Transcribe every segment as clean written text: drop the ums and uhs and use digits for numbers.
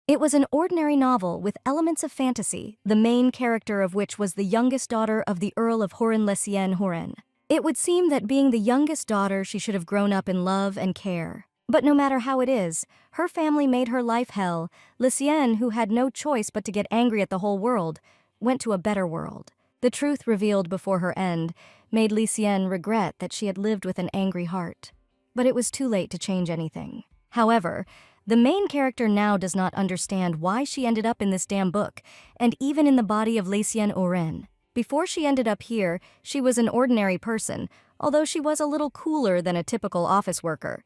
It was an ordinary novel with elements of fantasy, the main character of which was the youngest daughter of the Earl of Horen. It would seem that being the youngest daughter, she should have grown up in love and care. But no matter how it is, her family made her life hell. Lucien, who had no choice but to get angry at the whole world, went to a better world. The truth revealed before her end made Lucien regret that she had lived with an angry heart. But it was too late to change anything. However, the main character now does not understand why she ended up in this damn book, and even in the body of Lucien Oren. Before she ended up here, she was an ordinary person, although she was a little cooler than a typical office worker.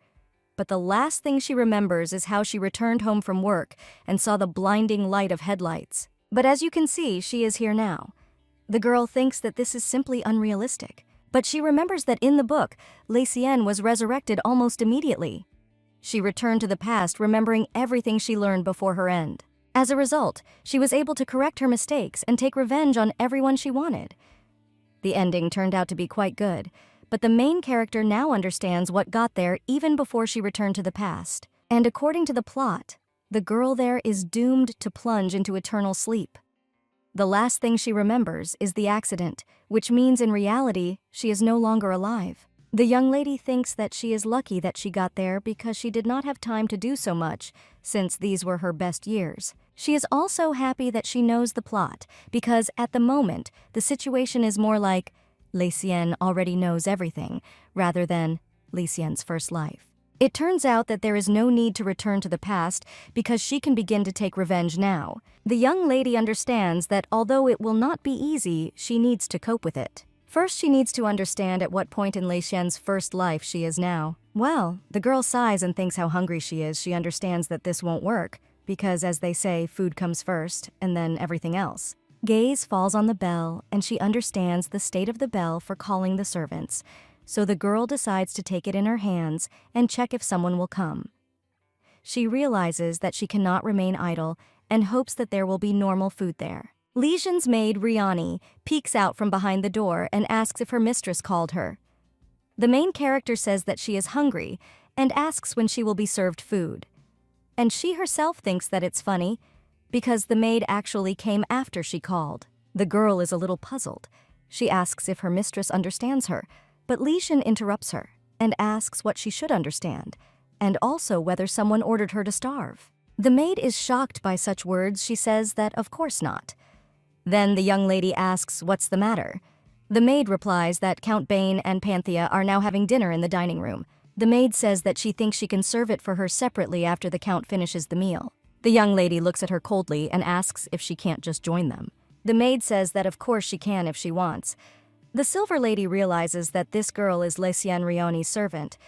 But the last thing she remembers is how she returned home from work and saw the blinding light of headlights. But as you can see, she is here now. The girl thinks that this is simply unrealistic, but she remembers that in the book, Lucien was resurrected almost immediately. She returned to the past, remembering everything she learned before her end. As a result, she was able to correct her mistakes and take revenge on everyone she wanted. The ending turned out to be quite good, but the main character now understands what got there even before she returned to the past. And according to the plot, the girl there is doomed to plunge into eternal sleep. The last thing she remembers is the accident, which means in reality, she is no longer alive. The young lady thinks that she is lucky that she got there because she did not have time to do so much, since these were her best years. She is also happy that she knows the plot, because at the moment, the situation is more like Lucien already knows everything, rather than Lucien's first life. It turns out that there is no need to return to the past because she can begin to take revenge now. The young lady understands that although it will not be easy, she needs to cope with it. First, she needs to understand at what point in Lucien's first life she is now. Well, the girl sighs and thinks how hungry she is. She understands that this won't work, because as they say, food comes first, and then everything else. Gaze falls on the bell, and she understands the state of the bell for calling the servants, so the girl decides to take it in her hands and check if someone will come. She realizes that she cannot remain idle and hopes that there will be normal food there. Lesion's maid, Riani, peeks out from behind the door and asks if her mistress called her. The main character says that she is hungry and asks when she will be served food. And she herself thinks that it's funny because the maid actually came after she called. The girl is a little puzzled. She asks if her mistress understands her, but Lesion interrupts her and asks what she should understand, and also whether someone ordered her to starve. The maid is shocked by such words. She says that of course not. Then the young lady asks what's the matter. The maid replies that Count Bane and Panthea are now having dinner in the dining room. The maid says that she thinks she can serve it for her separately after the Count finishes the meal. The young lady looks at her coldly and asks if she can't just join them. The maid says that of course she can if she wants. The Silver Lady realizes that this girl is Lucien Rioni's servant.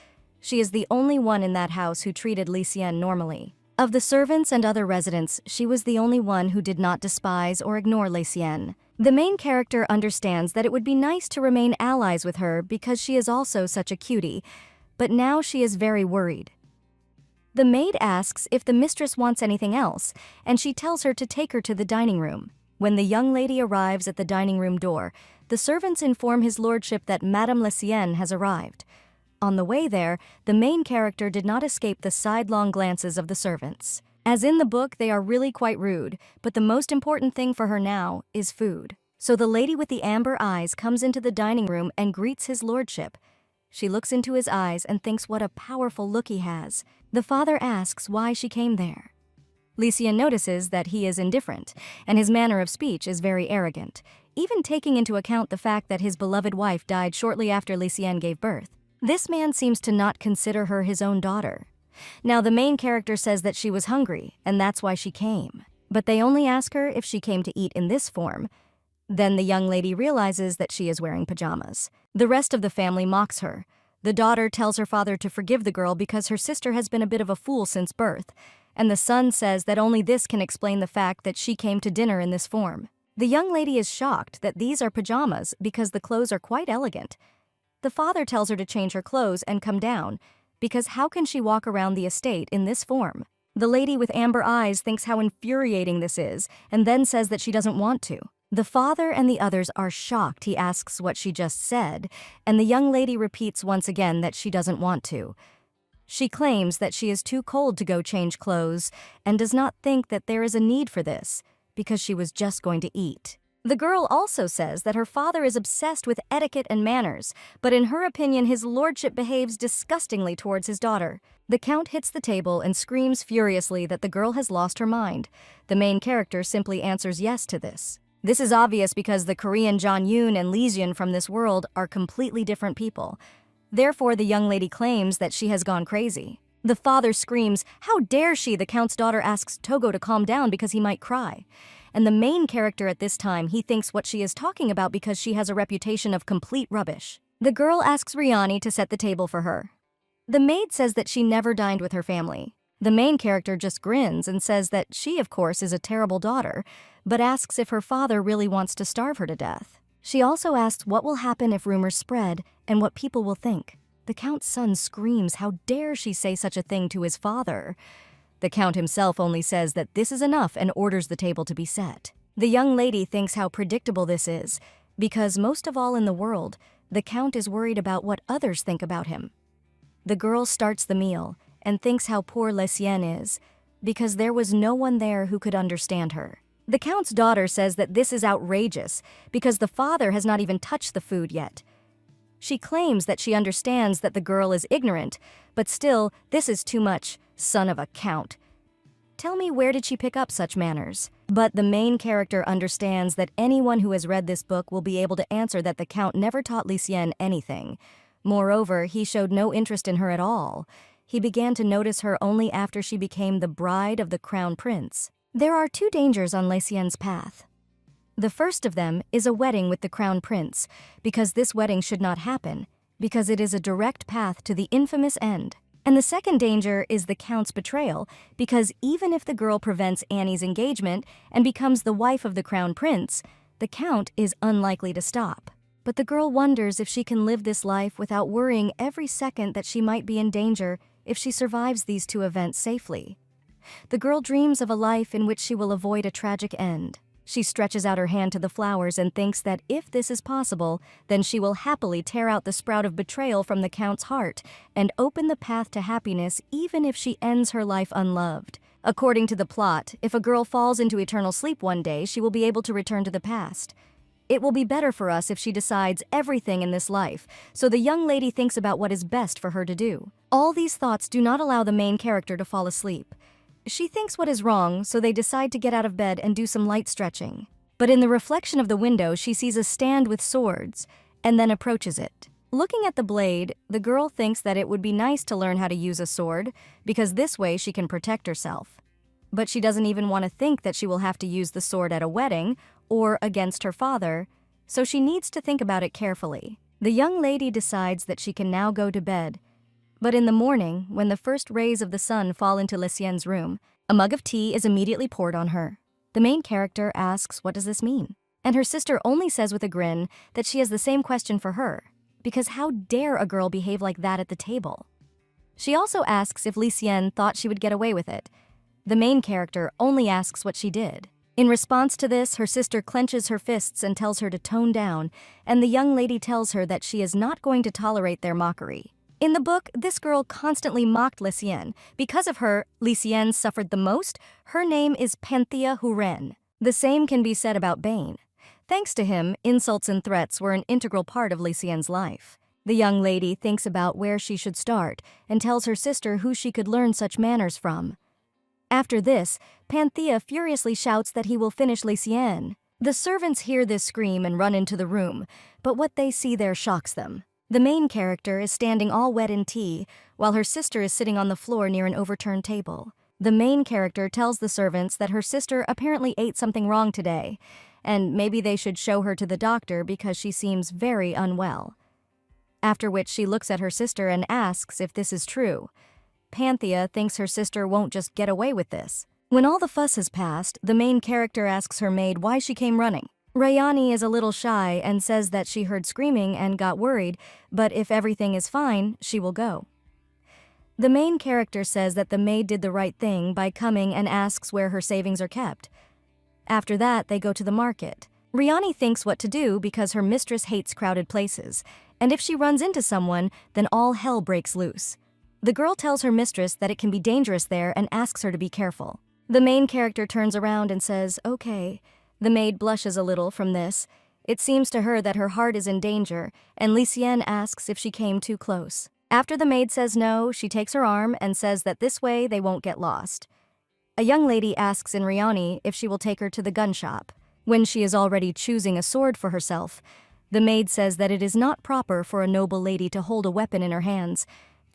She is the only one in that house who treated Lucien normally. Of the servants and other residents, she was the only one who did not despise or ignore Lucien. The main character understands that it would be nice to remain allies with her because she is also such a cutie, but now she is very worried. The maid asks if the mistress wants anything else, and she tells her to take her to the dining room. When the young lady arrives at the dining room door, the servants inform his lordship that Madame Lucien has arrived. On the way there, the main character did not escape the sidelong glances of the servants. As in the book, they are really quite rude, but the most important thing for her now is food. So the lady with the amber eyes comes into the dining room and greets his lordship. She looks into his eyes and thinks what a powerful look he has. The father asks why she came there. Lucien notices that he is indifferent, and his manner of speech is very arrogant, even taking into account the fact that his beloved wife died shortly after Lucien gave birth. This man seems to not consider her his own daughter. Now the main character says that she was hungry, and that's why she came. But they only ask her if she came to eat in this form. Then the young lady realizes that she is wearing pajamas. The rest of the family mocks her. The daughter tells her father to forgive the girl because her sister has been a bit of a fool since birth, and the son says that only this can explain the fact that she came to dinner in this form. The young lady is shocked that these are pajamas because the clothes are quite elegant. The father tells her to change her clothes and come down, because how can she walk around the estate in this form? The lady with amber eyes thinks how infuriating this is, and then says that she doesn't want to. The father and the others are shocked. He asks what she just said, and the young lady repeats once again that she doesn't want to. She claims that she is too cold to go change clothes and does not think that there is a need for this because she was just going to eat. The girl also says that her father is obsessed with etiquette and manners, but in her opinion his lordship behaves disgustingly towards his daughter. The count hits the table and screams furiously that the girl has lost her mind. The main character simply answers yes to this. This is obvious because the Korean Jong-yoon and Lee Jun from this world are completely different people. Therefore, the young lady claims that she has gone crazy. The father screams, "How dare she?" The count's daughter asks Togo to calm down because he might cry. And the main character at this time, he thinks what she is talking about because she has a reputation of complete rubbish. The girl asks Riani to set the table for her. The maid says that she never dined with her family. The main character just grins and says that she, of course, is a terrible daughter, but asks if her father really wants to starve her to death. She also asks what will happen if rumors spread and what people will think. The count's son screams, "How dare she say such a thing to his father?" The count himself only says that this is enough and orders the table to be set. The young lady thinks how predictable this is, because most of all in the world, the count is worried about what others think about him. The girl starts the meal and thinks how poor Lesienne is, because there was no one there who could understand her. The count's daughter says that this is outrageous, because the father has not even touched the food yet. She claims that she understands that the girl is ignorant, but still, this is too much, son of a count. Tell me, where did she pick up such manners? But the main character understands that anyone who has read this book will be able to answer that the count never taught Lesienne anything. Moreover, he showed no interest in her at all. He began to notice her only after she became the bride of the crown prince. There are two dangers on Lesienne's path. The first of them is a wedding with the crown prince, because this wedding should not happen, because it is a direct path to the infamous end. And the second danger is the count's betrayal, because even if the girl prevents Annie's engagement and becomes the wife of the crown prince, the count is unlikely to stop. But the girl wonders if she can live this life without worrying every second that she might be in danger if she survives these two events safely. The girl dreams of a life in which she will avoid a tragic end. She stretches out her hand to the flowers and thinks that if this is possible, then she will happily tear out the sprout of betrayal from the count's heart and open the path to happiness even if she ends her life unloved. According to the plot, if a girl falls into eternal sleep one day, she will be able to return to the past. It will be better for us if she decides everything in this life, so the young lady thinks about what is best for her to do. All these thoughts do not allow the main character to fall asleep. She thinks what is wrong, so they decide to get out of bed and do some light stretching. But in the reflection of the window, she sees a stand with swords, and then approaches it. Looking at the blade, the girl thinks that it would be nice to learn how to use a sword, because this way she can protect herself. But she doesn't even want to think that she will have to use the sword at a wedding, or against her father, so she needs to think about it carefully. The young lady decides that she can now go to bed. But in the morning, when the first rays of the sun fall into Lesienne's room, a mug of tea is immediately poured on her. The main character asks, "What does this mean?" And her sister only says with a grin that she has the same question for her, because how dare a girl behave like that at the table? She also asks if Lesienne thought she would get away with it. The main character only asks what she did. In response to this, her sister clenches her fists and tells her to tone down, and the young lady tells her that she is not going to tolerate their mockery. In the book, this girl constantly mocked Lesienne. Because of her, Lesienne suffered the most. Her name is Panthea Huren. The same can be said about Bane. Thanks to him, insults and threats were an integral part of Lesienne's life. The young lady thinks about where she should start and tells her sister who she could learn such manners from. After this, Panthea furiously shouts that he will finish Lesienne. The servants hear this scream and run into the room, but what they see there shocks them. The main character is standing all wet in tea, while her sister is sitting on the floor near an overturned table. The main character tells the servants that her sister apparently ate something wrong today, and maybe they should show her to the doctor because she seems very unwell. After which she looks at her sister and asks if this is true. Panthea thinks her sister won't just get away with this. When all the fuss has passed, the main character asks her maid why she came running. Rayani is a little shy and says that she heard screaming and got worried, but if everything is fine, she will go. The main character says that the maid did the right thing by coming and asks where her savings are kept. After that, they go to the market. Rayani thinks what to do because her mistress hates crowded places, and if she runs into someone, then all hell breaks loose. The girl tells her mistress that it can be dangerous there and asks her to be careful. The main character turns around and says, "Okay." The maid blushes a little from this. It seems to her that her heart is in danger, and Licien asks if she came too close. After the maid says no, she takes her arm and says that this way they won't get lost. A young lady asks Inriani if she will take her to the gun shop. When she is already choosing a sword for herself, the maid says that it is not proper for a noble lady to hold a weapon in her hands,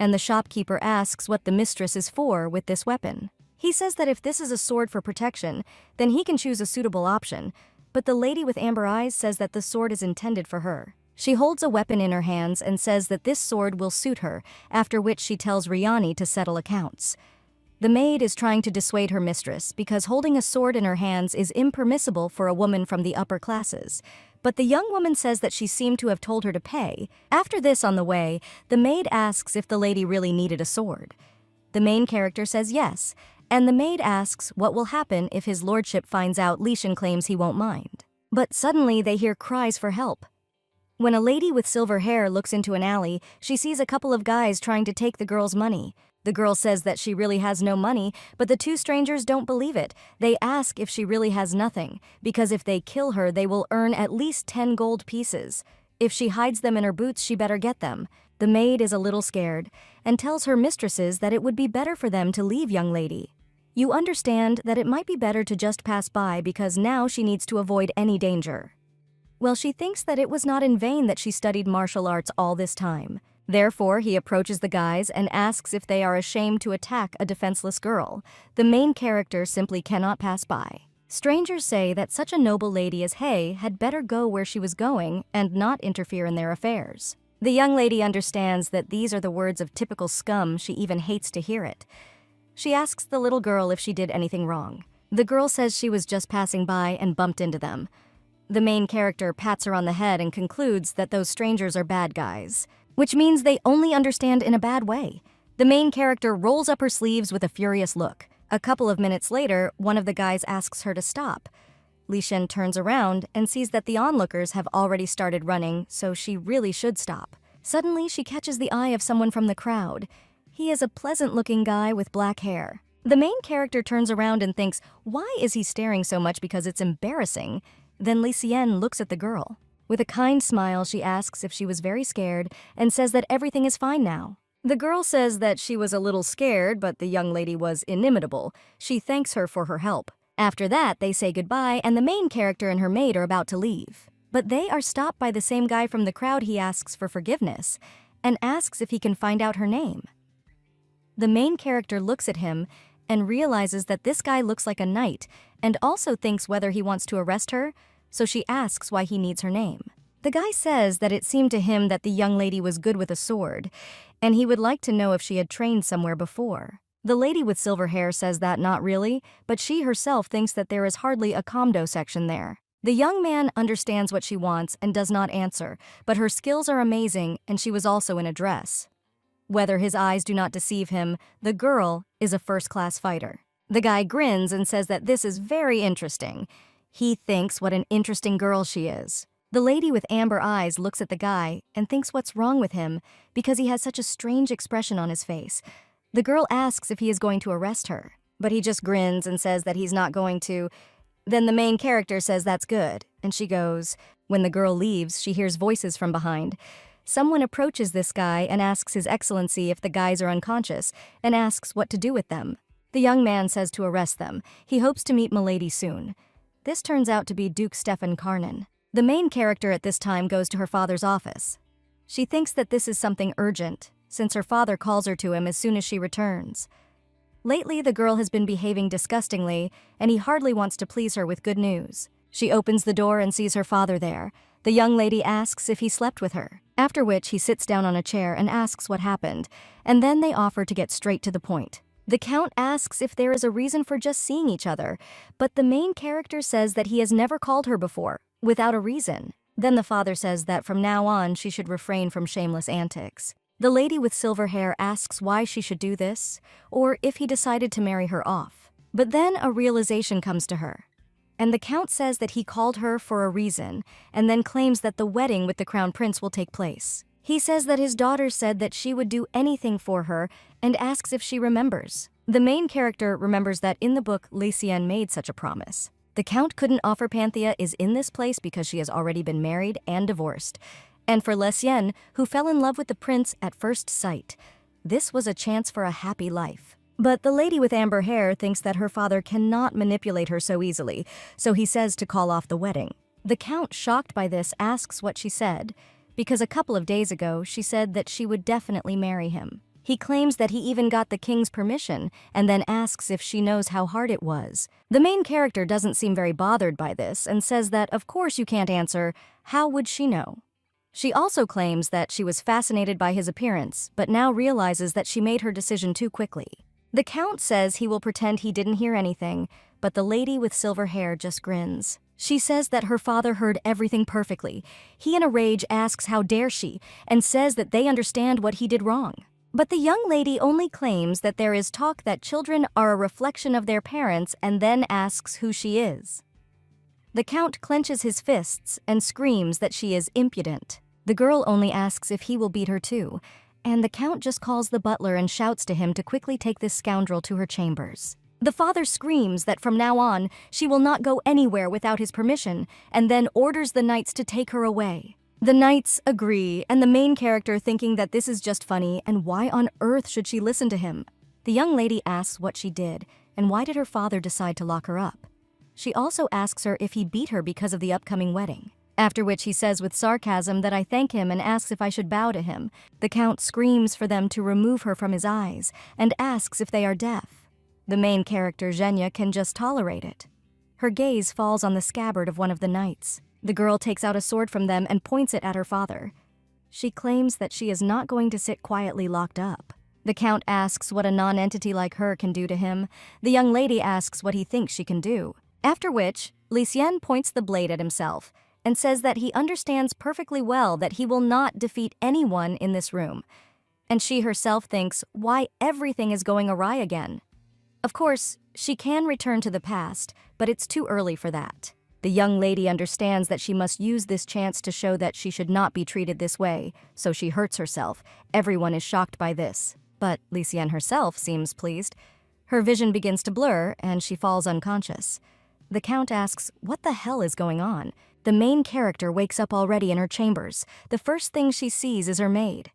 and the shopkeeper asks what the mistress is for with this weapon. He says that if this is a sword for protection, then he can choose a suitable option, but the lady with amber eyes says that the sword is intended for her. She holds a weapon in her hands and says that this sword will suit her, after which she tells Riani to settle accounts. The maid is trying to dissuade her mistress because holding a sword in her hands is impermissible for a woman from the upper classes. But the young woman says that she seemed to have told her to pay. After this, on the way, the maid asks if the lady really needed a sword. The main character says yes, and the maid asks what will happen if his lordship finds out Lishan claims he won't mind. But suddenly they hear cries for help. When a lady with silver hair looks into an alley, she sees a couple of guys trying to take the girl's money. The girl says that she really has no money, but the two strangers don't believe it. They ask if she really has nothing, because if they kill her, they will earn at least 10 gold pieces. If she hides them in her boots, she better get them. The maid is a little scared and tells her mistresses that it would be better for them to leave young lady. You understand that it might be better to just pass by because now she needs to avoid any danger. Well, she thinks that it was not in vain that she studied martial arts all this time. Therefore, he approaches the guys and asks if they are ashamed to attack a defenseless girl. The main character simply cannot pass by. Strangers say that such a noble lady as Hay had better go where she was going and not interfere in their affairs. The young lady understands that these are the words of typical scum. She even hates to hear it. She asks the little girl if she did anything wrong. The girl says she was just passing by and bumped into them. The main character pats her on the head and concludes that those strangers are bad guys, which means they only understand in a bad way. The main character rolls up her sleeves with a furious look. A couple of minutes later, one of the guys asks her to stop. Li Shen turns around and sees that the onlookers have already started running, so she really should stop. Suddenly, she catches the eye of someone from the crowd. He is a pleasant-looking guy with black hair. The main character turns around and thinks, why is he staring so much because it's embarrassing? Then Li Xian looks at the girl. With a kind smile, she asks if she was very scared and says that everything is fine now. The girl says that she was a little scared, but the young lady was inimitable. She thanks her for her help. After that, they say goodbye, and the main character and her maid are about to leave. But they are stopped by the same guy from the crowd. He asks for forgiveness and asks if he can find out her name. The main character looks at him and realizes that this guy looks like a knight and also thinks whether he wants to arrest her, so she asks why he needs her name. The guy says that it seemed to him that the young lady was good with a sword, and he would like to know if she had trained somewhere before. The lady with silver hair says that not really, but she herself thinks that there is hardly a comdo section there. The young man understands what she wants and does not answer, but her skills are amazing and she was also in a dress. Whether his eyes do not deceive him, the girl is a first-class fighter. The guy grins and says that this is very interesting. He thinks what an interesting girl she is. The lady with amber eyes looks at the guy and thinks what's wrong with him because he has such a strange expression on his face. The girl asks if he is going to arrest her, but he just grins and says that he's not going to. Then the main character says that's good, and she goes. When the girl leaves, she hears voices from behind. Someone approaches this guy and asks His Excellency if the guys are unconscious and asks what to do with them. The young man says to arrest them. He hopes to meet Milady soon. This turns out to be Duke Stefan Karnan. The main character at this time goes to her father's office. She thinks that this is something urgent, since her father calls her to him as soon as she returns. Lately, the girl has been behaving disgustingly, and he hardly wants to please her with good news. She opens the door and sees her father there. The young lady asks if he slept with her, after which he sits down on a chair and asks what happened, and then they offer to get straight to the point. The Count asks if there is a reason for just seeing each other, but the main character says that he has never called her before, without a reason. Then the father says that from now on she should refrain from shameless antics. The lady with silver hair asks why she should do this, or if he decided to marry her off. But then a realization comes to her, and the Count says that he called her for a reason, and then claims that the wedding with the Crown Prince will take place. He says that his daughter said that she would do anything for her and asks if she remembers. The main character remembers that in the book, Lucien made such a promise. The Count couldn't offer Panthea is in this place because she has already been married and divorced. And for Lucien, who fell in love with the prince at first sight, this was a chance for a happy life. But the lady with amber hair thinks that her father cannot manipulate her so easily, so he says to call off the wedding. The Count, shocked by this, asks what she said, because a couple of days ago she said that she would definitely marry him. He claims that he even got the king's permission and then asks if she knows how hard it was. The main character doesn't seem very bothered by this and says that of course you can't answer, how would she know? She also claims that she was fascinated by his appearance, but now realizes that she made her decision too quickly. The Count says he will pretend he didn't hear anything, but the lady with silver hair just grins. She says that her father heard everything perfectly. He in a rage asks how dare she, and says that they understand what he did wrong. But the young lady only claims that there is talk that children are a reflection of their parents and then asks who she is. The Count clenches his fists and screams that she is impudent. The girl only asks if he will beat her too, and the Count just calls the butler and shouts to him to quickly take this scoundrel to her chambers. The father screams that from now on, she will not go anywhere without his permission, and then orders the knights to take her away. The knights agree, and the main character thinking that this is just funny and why on earth should she listen to him? The young lady asks what she did, and why did her father decide to lock her up? She also asks her if he beat her because of the upcoming wedding. After which he says with sarcasm that I thank him and asks if I should bow to him. The Count screams for them to remove her from his eyes and asks if they are deaf. The main character, Zhenya, can just tolerate it. Her gaze falls on the scabbard of one of the knights. The girl takes out a sword from them and points it at her father. She claims that she is not going to sit quietly locked up. The Count asks what a non-entity like her can do to him. The young lady asks what he thinks she can do. After which, Lucien points the blade at himself and says that he understands perfectly well that he will not defeat anyone in this room. And she herself thinks why everything is going awry again. Of course, she can return to the past, but it's too early for that. The young lady understands that she must use this chance to show that she should not be treated this way, so she hurts herself. Everyone is shocked by this, but Lucien herself seems pleased. Her vision begins to blur, and she falls unconscious. The Count asks, what the hell is going on? The main character wakes up already in her chambers. The first thing she sees is her maid.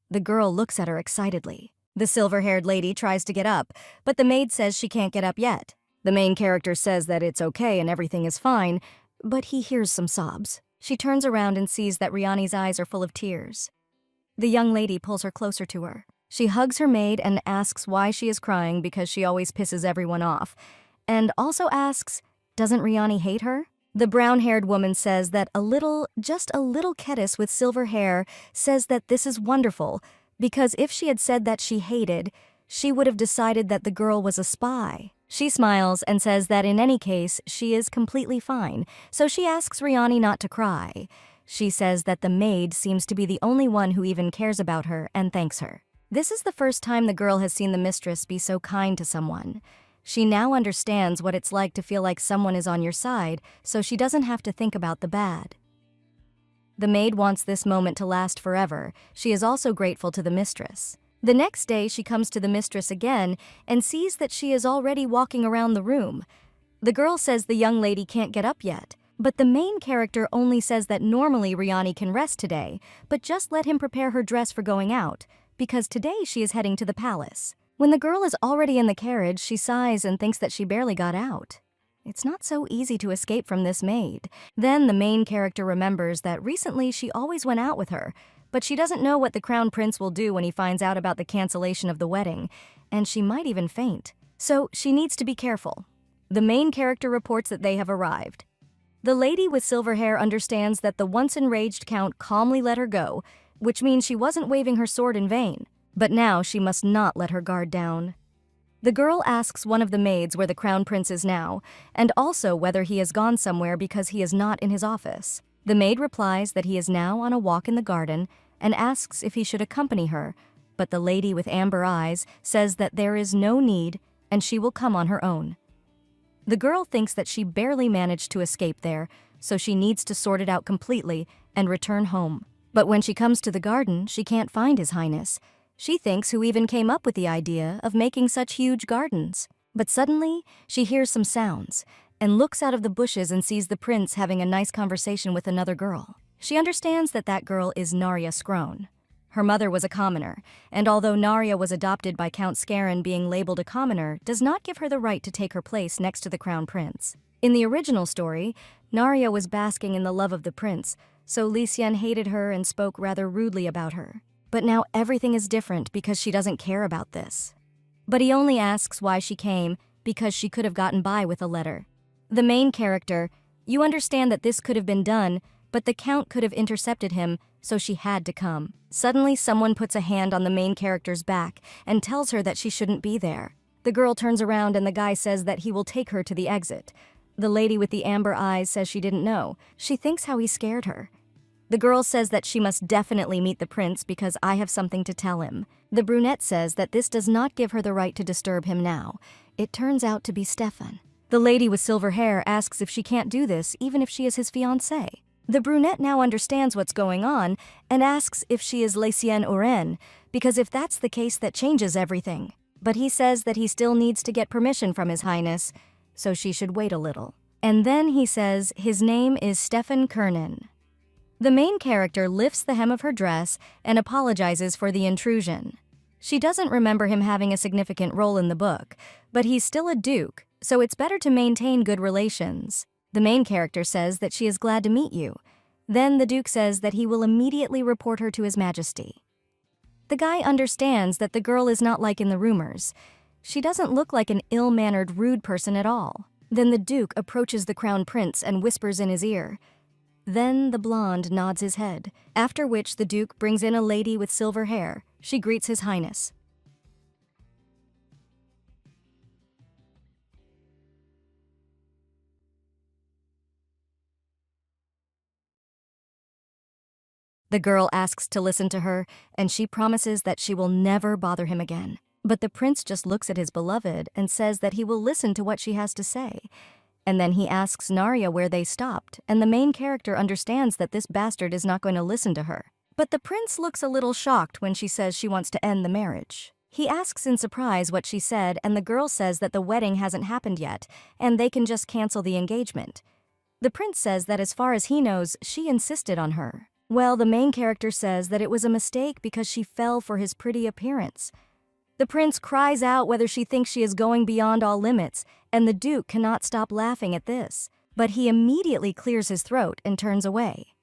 The girl looks at her excitedly. The silver-haired lady tries to get up, but the maid says she can't get up yet. The main character says that it's okay and everything is fine, but he hears some sobs. She turns around and sees that Riani's eyes are full of tears. The young lady pulls her closer to her. She hugs her maid and asks why she is crying because she always pisses everyone off, and also asks, doesn't Riani hate her? The brown-haired woman says that just a little Kedis with silver hair says that this is wonderful, because if she had said that she hated, she would have decided that the girl was a spy. She smiles and says that in any case, she is completely fine, so she asks Riani not to cry. She says that the maid seems to be the only one who even cares about her and thanks her. This is the first time the girl has seen the mistress be so kind to someone. She now understands what it's like to feel like someone is on your side, so she doesn't have to think about the bad. The maid wants this moment to last forever. She is also grateful to the mistress. The next day, she comes to the mistress again and sees that she is already walking around the room. The girl says the young lady can't get up yet, but the main character only says that normally Riani can rest today, but just let him prepare her dress for going out, because today she is heading to the palace. When the girl is already in the carriage, she sighs and thinks that she barely got out. It's not so easy to escape from this maid. Then the main character remembers that recently she always went out with her, but she doesn't know what the crown prince will do when he finds out about the cancellation of the wedding, and she might even faint. So she needs to be careful. The main character reports that they have arrived. The lady with silver hair understands that the once enraged Count calmly let her go, which means she wasn't waving her sword in vain. But now she must not let her guard down. The girl asks one of the maids where the crown prince is now, and also whether he has gone somewhere because he is not in his office. The maid replies that he is now on a walk in the garden and asks if he should accompany her, but the lady with amber eyes says that there is no need and she will come on her own. The girl thinks that she barely managed to escape there, so she needs to sort it out completely and return home. But when she comes to the garden, she can't find His Highness. She thinks who even came up with the idea of making such huge gardens. But suddenly, she hears some sounds and looks out of the bushes and sees the prince having a nice conversation with another girl. She understands that that girl is Narya Scrone. Her mother was a commoner, and although Narya was adopted by Count Scarron, being labeled a commoner does not give her the right to take her place next to the crown prince. In the original story, Narya was basking in the love of the prince, so Lucien hated her and spoke rather rudely about her. But now everything is different because she doesn't care about this. But he only asks why she came because she could have gotten by with a letter. The main character, you understand that this could have been done, but the count could have intercepted him, so she had to come. Suddenly, someone puts a hand on the main character's back and tells her that she shouldn't be there. The girl turns around and the guy says that he will take her to the exit. The lady with the amber eyes says she didn't know. She thinks how he scared her. The girl says that she must definitely meet the prince because I have something to tell him. The brunette says that this does not give her the right to disturb him now. It turns out to be Stefan. The lady with silver hair asks if she can't do this even if she is his fiancée. The brunette now understands what's going on and asks if she is Lucien Oren, because if that's the case, that changes everything. But he says that he still needs to get permission from His Highness, so she should wait a little. And then he says his name is Stefan Kernan. The main character lifts the hem of her dress and apologizes for the intrusion. She doesn't remember him having a significant role in the book, but he's still a duke, so it's better to maintain good relations. The main character says that she is glad to meet you. Then the duke says that he will immediately report her to His Majesty. The guy understands that the girl is not like in the rumors. She doesn't look like an ill-mannered, rude person at all. Then the duke approaches the crown prince and whispers in his ear. Then the blonde nods his head, after which the duke brings in a lady with silver hair. She greets His Highness. The girl asks to listen to her, and she promises that she will never bother him again. But the prince just looks at his beloved and says that he will listen to what she has to say. And then he asks Narya where they stopped, and the main character understands that this bastard is not going to listen to her. But the prince looks a little shocked when she says she wants to end the marriage. He asks in surprise what she said, and the girl says that the wedding hasn't happened yet, and they can just cancel the engagement. The prince says that as far as he knows, she insisted on her. Well, the main character says that it was a mistake because she fell for his pretty appearance. The prince cries out whether she thinks she is going beyond all limits, and the duke cannot stop laughing at this. But he immediately clears his throat and turns away.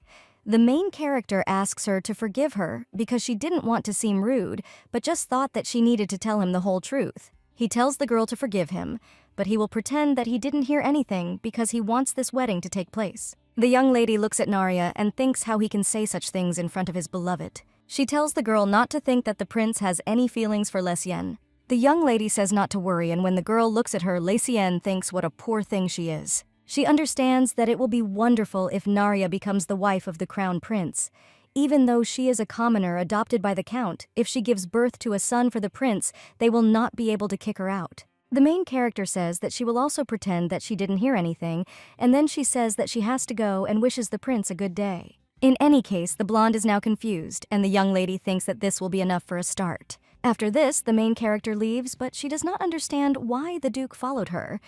The main character asks her to forgive her because she didn't want to seem rude, but just thought that she needed to tell him the whole truth. He tells the girl to forgive him, but he will pretend that he didn't hear anything because he wants this wedding to take place. The young lady looks at Narya and thinks how he can say such things in front of his beloved. She tells the girl not to think that the prince has any feelings for Lucien. The young lady says not to worry, and when the girl looks at her, Lucien thinks what a poor thing she is. She understands that it will be wonderful if Narya becomes the wife of the crown prince. Even though she is a commoner adopted by the count, if she gives birth to a son for the prince, they will not be able to kick her out. The main character says that she will also pretend that she didn't hear anything, and then she says that she has to go and wishes the prince a good day. In any case, the blonde is now confused, and the young lady thinks that this will be enough for a start. After this, the main character leaves, but she does not understand why the duke followed her.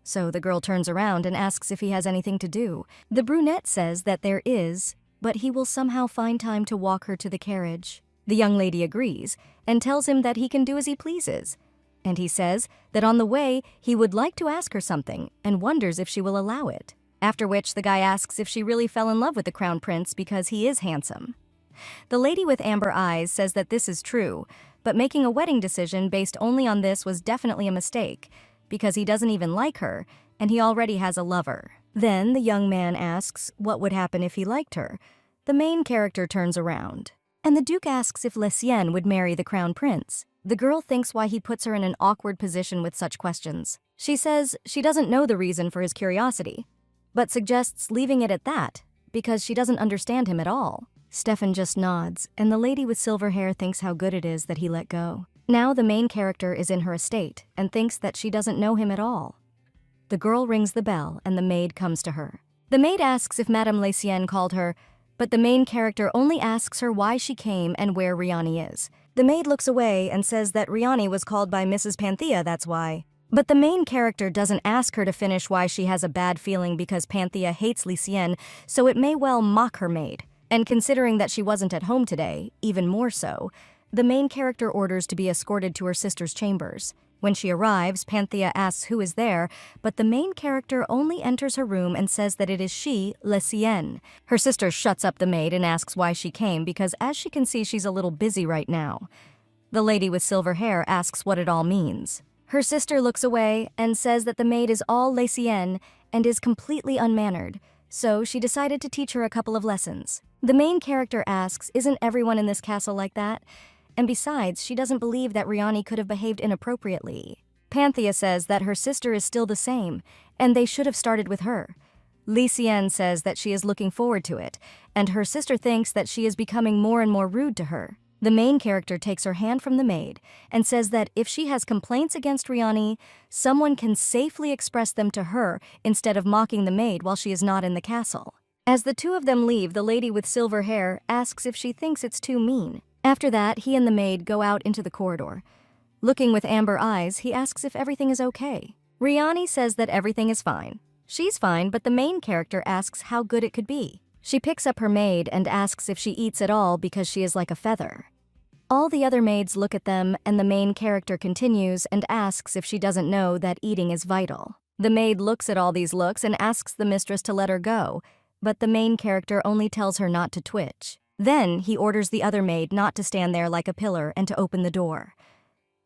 So the girl turns around and asks if he has anything to do. The brunette says that there is, but he will somehow find time to walk her to the carriage. The young lady agrees, and tells him that he can do as he pleases. And he says that on the way, he would like to ask her something, and wonders if she will allow it. After which, the guy asks if she really fell in love with the crown prince because he is handsome. The lady with amber eyes says that this is true, but making a wedding decision based only on this was definitely a mistake, because he doesn't even like her, and he already has a lover. Then the young man asks what would happen if he liked her. The main character turns around, and the duke asks if Lucien would marry the crown prince. The girl thinks why he puts her in an awkward position with such questions. She says she doesn't know the reason for his curiosity, but suggests leaving it at that, because she doesn't understand him at all. Stefan just nods, and the lady with silver hair thinks how good it is that he let go. Now the main character is in her estate, and thinks that she doesn't know him at all. The girl rings the bell, and the maid comes to her. The maid asks if Madame Lucien called her, but the main character only asks her why she came and where Riani is. The maid looks away and says that Riani was called by Mrs. Panthea, that's why. But the main character doesn't ask her to finish why she has a bad feeling because Panthea hates Lucien, so it may well mock her maid. And considering that she wasn't at home today, even more so, the main character orders to be escorted to her sister's chambers. When she arrives, Panthea asks who is there, but the main character only enters her room and says that it is she, Lucien. Her sister shuts up the maid and asks why she came because as she can see she's a little busy right now. The lady with silver hair asks what it all means. Her sister looks away and says that the maid is all Lucien and is completely unmannered, so she decided to teach her a couple of lessons. The main character asks, isn't everyone in this castle like that? And besides, she doesn't believe that Riani could have behaved inappropriately. Panthea says that her sister is still the same, and they should have started with her. Lucien says that she is looking forward to it, and her sister thinks that she is becoming more and more rude to her. The main character takes her hand from the maid and says that if she has complaints against Riani, someone can safely express them to her instead of mocking the maid while she is not in the castle. As the two of them leave, the lady with silver hair asks if she thinks it's too mean. After that, he and the maid go out into the corridor. Looking with amber eyes, he asks if everything is okay. Riani says that everything is fine. She's fine, but the main character asks how good it could be. She picks up her maid and asks if she eats at all because she is like a feather. All the other maids look at them, and the main character continues and asks if she doesn't know that eating is vital. The maid looks at all these looks and asks the mistress to let her go, but the main character only tells her not to twitch. Then he orders the other maid not to stand there like a pillar and to open the door.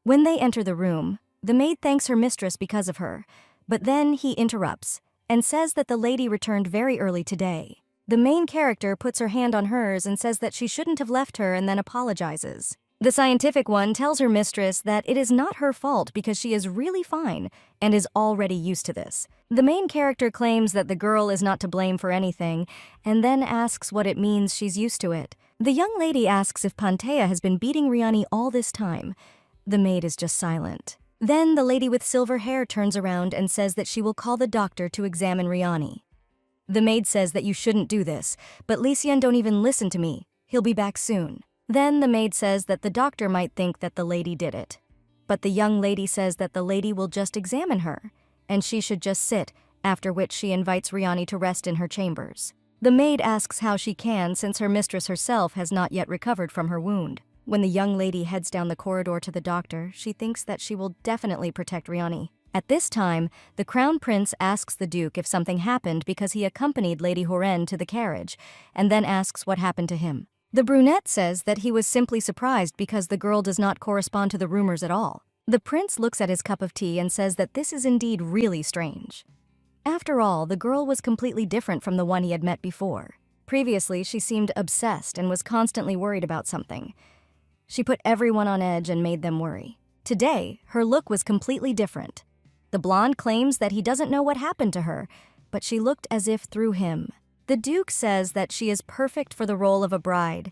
When they enter the room, the maid thanks her mistress because of her, but then he interrupts and says that the lady returned very early today. The main character puts her hand on hers and says that she shouldn't have left her and then apologizes. The scientific one tells her mistress that it is not her fault because she is really fine and is already used to this. The main character claims that the girl is not to blame for anything and then asks what it means she's used to it. The young lady asks if Panthea has been beating Riani all this time. The maid is just silent. Then the lady with silver hair turns around and says that she will call the doctor to examine Riani. The maid says that you shouldn't do this, but Lucien don't even listen to me. He'll be back soon. Then the maid says that the doctor might think that the lady did it. But the young lady says that the lady will just examine her, and she should just sit, after which she invites Riani to rest in her chambers. The maid asks how she can since her mistress herself has not yet recovered from her wound. When the young lady heads down the corridor to the doctor, she thinks that she will definitely protect Riani. At this time, the crown prince asks the duke if something happened because he accompanied Lady Horen to the carriage, and then asks what happened to him. The brunette says that he was simply surprised because the girl does not correspond to the rumors at all. The prince looks at his cup of tea and says that this is indeed really strange. After all, the girl was completely different from the one he had met before. Previously, she seemed obsessed and was constantly worried about something. She put everyone on edge and made them worry. Today, her look was completely different. The blonde claims that he doesn't know what happened to her, but she looked as if through him. The duke says that she is perfect for the role of a bride,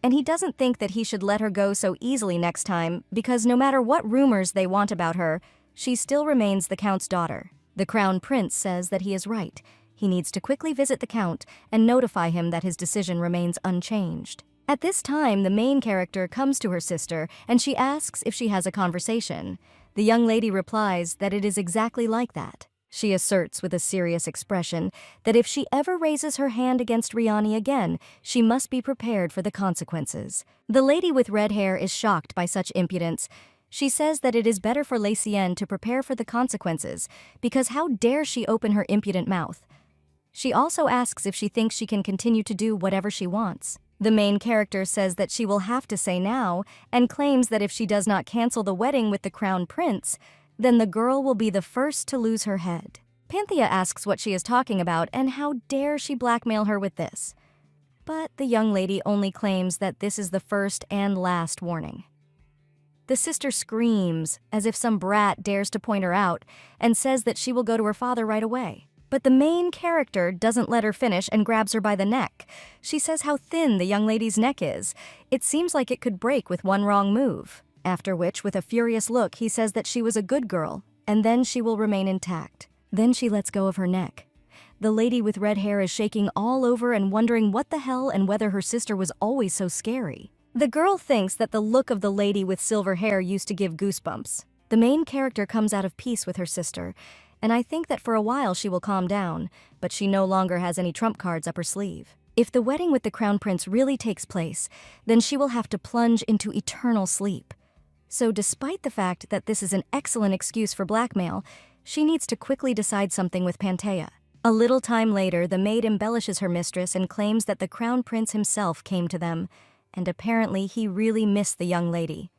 and he doesn't think that he should let her go so easily next time because no matter what rumors they want about her, she still remains the count's daughter. The crown prince says that he is right. He needs to quickly visit the count and notify him that his decision remains unchanged. At this time, the main character comes to her sister and she asks if she has a conversation. The young lady replies that it is exactly like that. She asserts with a serious expression that if she ever raises her hand against Riani again, she must be prepared for the consequences. The lady with red hair is shocked by such impudence. She says that it is better for Lucien to prepare for the consequences, because how dare she open her impudent mouth? She also asks if she thinks she can continue to do whatever she wants. The main character says that she will have to say now, and claims that if she does not cancel the wedding with the crown prince, then the girl will be the first to lose her head. Panthea asks what she is talking about and how dare she blackmail her with this. But the young lady only claims that this is the first and last warning. The sister screams as if some brat dares to point her out and says that she will go to her father right away. But the main character doesn't let her finish and grabs her by the neck. She says how thin the young lady's neck is. It seems like it could break with one wrong move. After which, with a furious look, he says that she was a good girl, and then she will remain intact. Then she lets go of her neck. the lady with red hair is shaking all over and wondering what the hell and whether her sister was always so scary. The girl thinks that the look of the lady with silver hair used to give goosebumps. The main character comes out of peace with her sister, and I think that for a while she will calm down, but she no longer has any trump cards up her sleeve. If the wedding with the crown prince really takes place, then she will have to plunge into eternal sleep. So despite the fact that this is an excellent excuse for blackmail, she needs to quickly decide something with Pantea. A little time later, the maid embellishes her mistress and claims that the crown prince himself came to them, and apparently he really missed the young lady.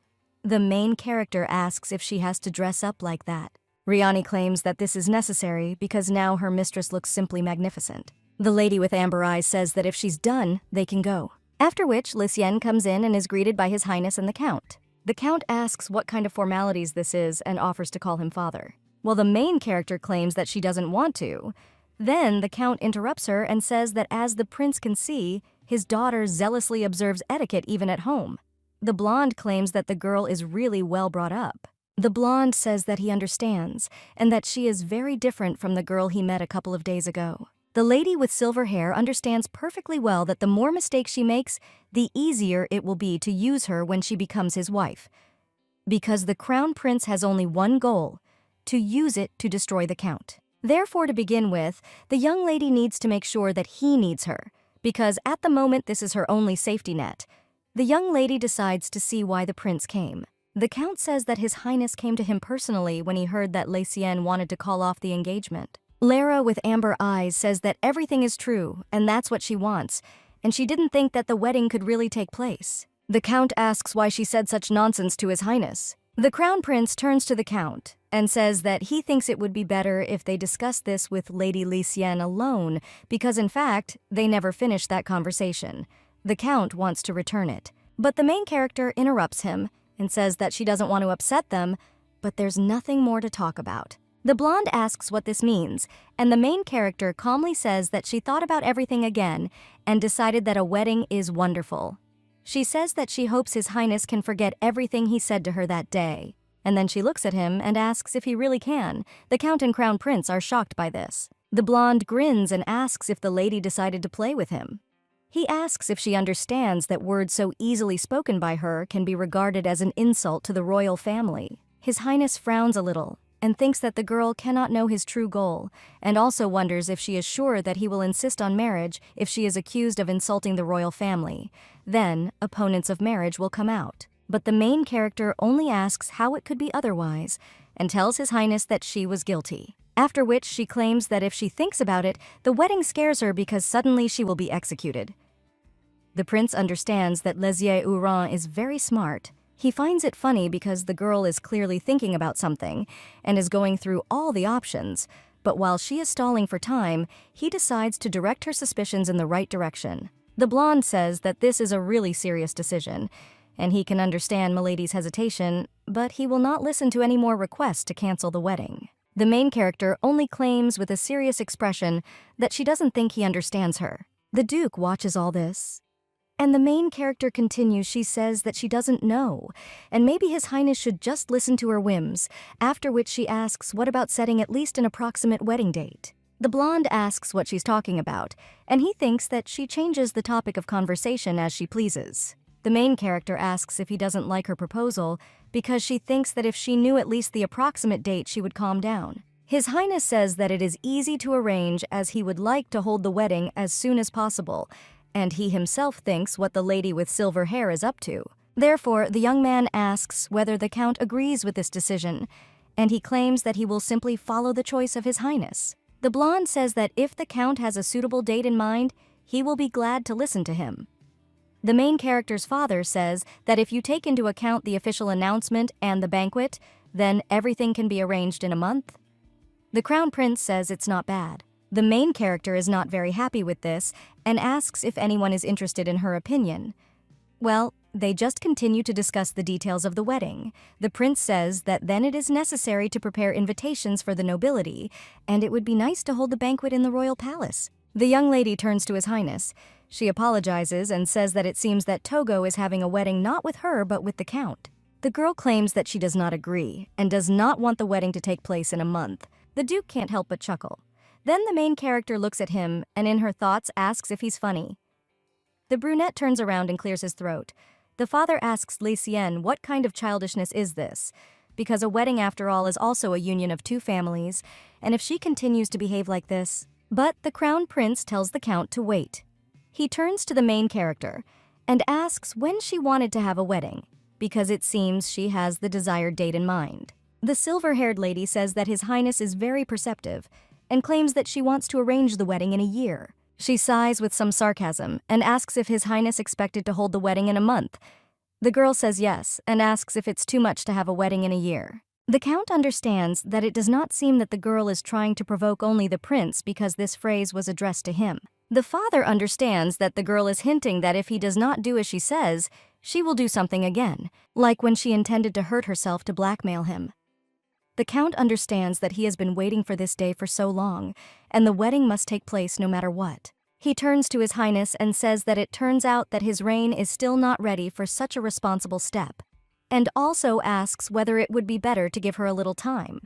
The main character asks if she has to dress up like that. Riani claims that this is necessary because now her mistress looks simply magnificent. The lady with amber eyes says that if she's done, they can go. After which, Lucien comes in and is greeted by His Highness and the Count. The Count asks what kind of formalities this is and offers to call him father. While the main character claims that she doesn't want to, then the Count interrupts her and says that as the prince can see, his daughter zealously observes etiquette even at home. The blonde claims that the girl is really well brought up. The blonde says that he understands and that she is very different from the girl he met a couple of days ago. The lady with silver hair understands perfectly well that the more mistakes she makes, the easier it will be to use her when she becomes his wife. Because the crown prince has only one goal, to use it to destroy the Count. Therefore, to begin with, the young lady needs to make sure that he needs her, because at the moment this is her only safety net. The young lady decides to see why the prince came. The Count says that His Highness came to him personally when he heard that Lucien wanted to call off the engagement. Lara with amber eyes says that everything is true, and that's what she wants, and she didn't think that the wedding could really take place. The Count asks why she said such nonsense to His Highness. The Crown Prince turns to the Count and says that he thinks it would be better if they discuss this with Lady Lucien alone, because in fact, they never finished that conversation. The Count wants to return it, but the main character interrupts him and says that she doesn't want to upset them, but there's nothing more to talk about. The blonde asks what this means, and the main character calmly says that she thought about everything again and decided that a wedding is wonderful. She says that she hopes His Highness can forget everything he said to her that day. And then she looks at him and asks if he really can. The Count and Crown Prince are shocked by this. The blonde grins and asks if the lady decided to play with him. He asks if she understands that words so easily spoken by her can be regarded as an insult to the royal family. His Highness frowns a little and thinks that the girl cannot know his true goal, and also wonders if she is sure that he will insist on marriage if she is accused of insulting the royal family. Then, opponents of marriage will come out. But the main character only asks how it could be otherwise, and tells His Highness that she was guilty. After which she claims that if she thinks about it, the wedding scares her because suddenly she will be executed. The prince understands that Lézier Ouran is very smart. He finds it funny because the girl is clearly thinking about something and is going through all the options, but while she is stalling for time, he decides to direct her suspicions in the right direction. The blonde says that this is a really serious decision, and he can understand Milady's hesitation, but he will not listen to any more requests to cancel the wedding. The main character only claims with a serious expression that she doesn't think he understands her. The Duke watches all this, and the main character continues. She says that she doesn't know, and maybe His Highness should just listen to her whims, after which she asks what about setting at least an approximate wedding date. The blonde asks what she's talking about, and he thinks that she changes the topic of conversation as she pleases. The main character asks if he doesn't like her proposal because she thinks that if she knew at least the approximate date, she would calm down. His Highness says that it is easy to arrange as he would like to hold the wedding as soon as possible, and he himself thinks what the lady with silver hair is up to. Therefore, the young man asks whether the Count agrees with this decision, and he claims that he will simply follow the choice of His Highness. The blonde says that if the Count has a suitable date in mind, he will be glad to listen to him. The main character's father says that if you take into account the official announcement and the banquet, then everything can be arranged in a month. The Crown Prince says it's not bad. The main character is not very happy with this and asks if anyone is interested in her opinion. Well, they just continue to discuss the details of the wedding. The prince says that then it is necessary to prepare invitations for the nobility, and it would be nice to hold the banquet in the royal palace. The young lady turns to His Highness. She apologizes and says that it seems that Togo is having a wedding not with her but with the Count. The girl claims that she does not agree and does not want the wedding to take place in a month. The Duke can't help but chuckle. Then the main character looks at him and in her thoughts asks if he's funny. The brunette turns around and clears his throat. The father asks Lecien what kind of childishness is this, because a wedding after all is also a union of two families, and if she continues to behave like this. But the crown prince tells the count to wait. He turns to the main character and asks when she wanted to have a wedding, because it seems she has the desired date in mind. The silver-haired lady says that His Highness is very perceptive and claims that she wants to arrange the wedding in a year. She sighs with some sarcasm and asks if His Highness expected to hold the wedding in a month. The girl says yes and asks if it's too much to have a wedding in a year. The count understands that it does not seem that the girl is trying to provoke only the prince because this phrase was addressed to him. The father understands that the girl is hinting that if he does not do as she says, she will do something again, like when she intended to hurt herself to blackmail him. The count understands that he has been waiting for this day for so long, and the wedding must take place no matter what. He turns to His Highness and says that it turns out that his reign is still not ready for such a responsible step, and also asks whether it would be better to give her a little time.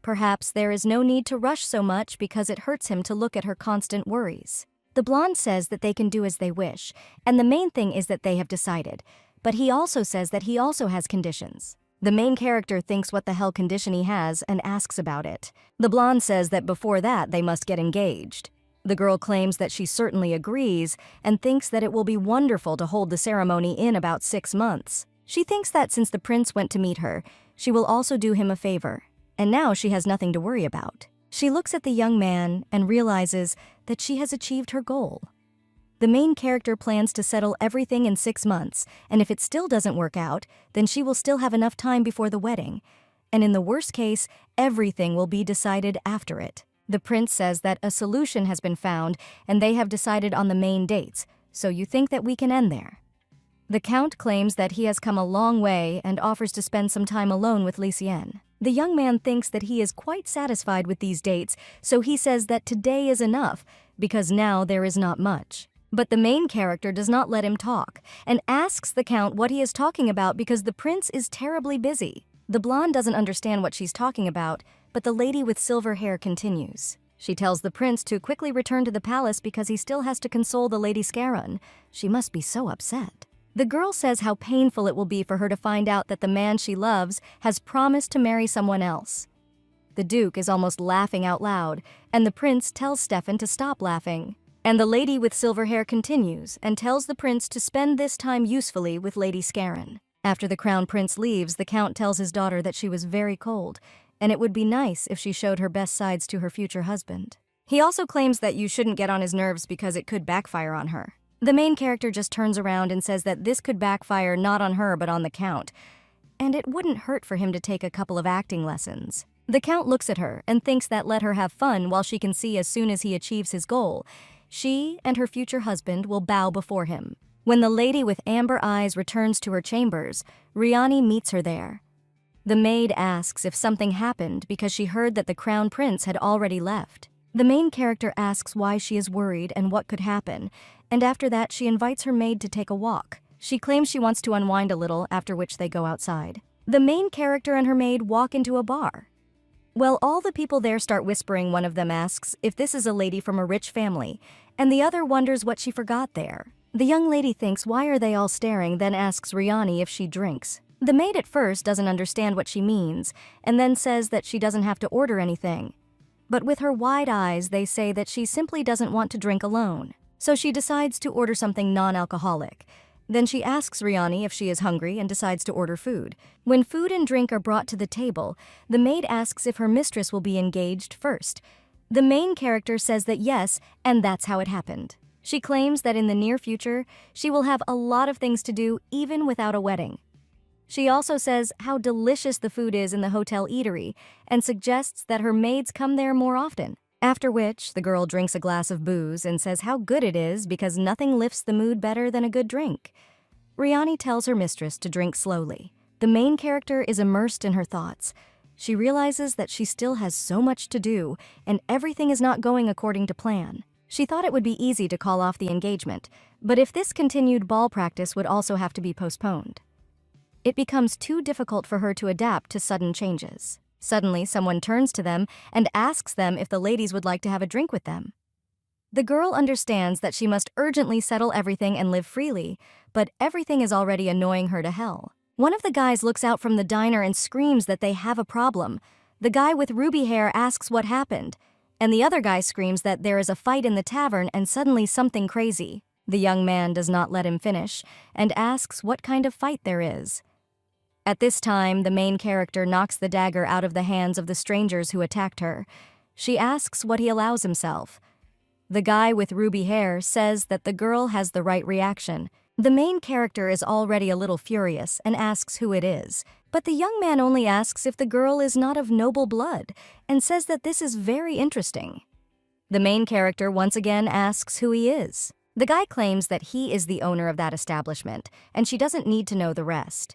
Perhaps there is no need to rush so much because it hurts him to look at her constant worries. The blonde says that they can do as they wish, and the main thing is that they have decided, but he also says that he also has conditions. The main character thinks what the hell condition he has and asks about it. The blonde says that before that they must get engaged. The girl claims that she certainly agrees and thinks that it will be wonderful to hold the ceremony in about 6 months. She thinks that since the prince went to meet her, she will also do him a favor, and now she has nothing to worry about. She looks at the young man and realizes that she has achieved her goal. The main character plans to settle everything in 6 months, and if it still doesn't work out, then she will still have enough time before the wedding. And in the worst case, everything will be decided after it. The prince says that a solution has been found and they have decided on the main dates, so you think that we can end there. The count claims that he has come a long way and offers to spend some time alone with Lecien. The young man thinks that he is quite satisfied with these dates, so he says that today is enough, because now there is not much. But the main character does not let him talk, and asks the count what he is talking about because the prince is terribly busy. The blonde doesn't understand what she's talking about, but the lady with silver hair continues. She tells the prince to quickly return to the palace because he still has to console the Lady Scarron. She must be so upset. The girl says how painful it will be for her to find out that the man she loves has promised to marry someone else. The duke is almost laughing out loud, and the prince tells Stefan to stop laughing. And the lady with silver hair continues and tells the prince to spend this time usefully with Lady Scarron. After the crown prince leaves, the count tells his daughter that she was very cold, and it would be nice if she showed her best sides to her future husband. He also claims that you shouldn't get on his nerves because it could backfire on her. The main character just turns around and says that this could backfire not on her but on the count, and it wouldn't hurt for him to take a couple of acting lessons. The count looks at her and thinks that let her have fun while she can see as soon as he achieves his goal, she and her future husband will bow before him. When the lady with amber eyes returns to her chambers, Riani meets her there. The maid asks if something happened because she heard that the crown prince had already left. The main character asks why she is worried and what could happen, and after that she invites her maid to take a walk. She claims she wants to unwind a little, after which they go outside. The main character and her maid walk into a bar. Well, all the people there start whispering. One of them asks if this is a lady from a rich family, and the other wonders what she forgot there. The young lady thinks why are they all staring, then asks Riani if she drinks. The maid at first doesn't understand what she means, and then says that she doesn't have to order anything. But with her wide eyes, they say that she simply doesn't want to drink alone. So she decides to order something non-alcoholic. Then she asks Riani if she is hungry and decides to order food. When food and drink are brought to the table, the maid asks if her mistress will be engaged first. The main character says that yes, and that's how it happened. She claims that in the near future, she will have a lot of things to do even without a wedding. She also says how delicious the food is in the hotel eatery and suggests that her maids come there more often. After which, the girl drinks a glass of booze and says how good it is because nothing lifts the mood better than a good drink. Riani tells her mistress to drink slowly. The main character is immersed in her thoughts. She realizes that she still has so much to do and everything is not going according to plan. She thought it would be easy to call off the engagement, but if this continued, ball practice would also have to be postponed. It becomes too difficult for her to adapt to sudden changes. Suddenly, someone turns to them and asks them if the ladies would like to have a drink with them. The girl understands that she must urgently settle everything and live freely, but everything is already annoying her to hell. One of the guys looks out from the diner and screams that they have a problem. The guy with ruby hair asks what happened, and the other guy screams that there is a fight in the tavern and suddenly something crazy. The young man does not let him finish and asks what kind of fight there is. At this time, the main character knocks the dagger out of the hands of the strangers who attacked her. She asks what he allows himself. The guy with ruby hair says that the girl has the right reaction. The main character is already a little furious and asks who it is, but the young man only asks if the girl is not of noble blood and says that this is very interesting. The main character once again asks who he is. The guy claims that he is the owner of that establishment and she doesn't need to know the rest.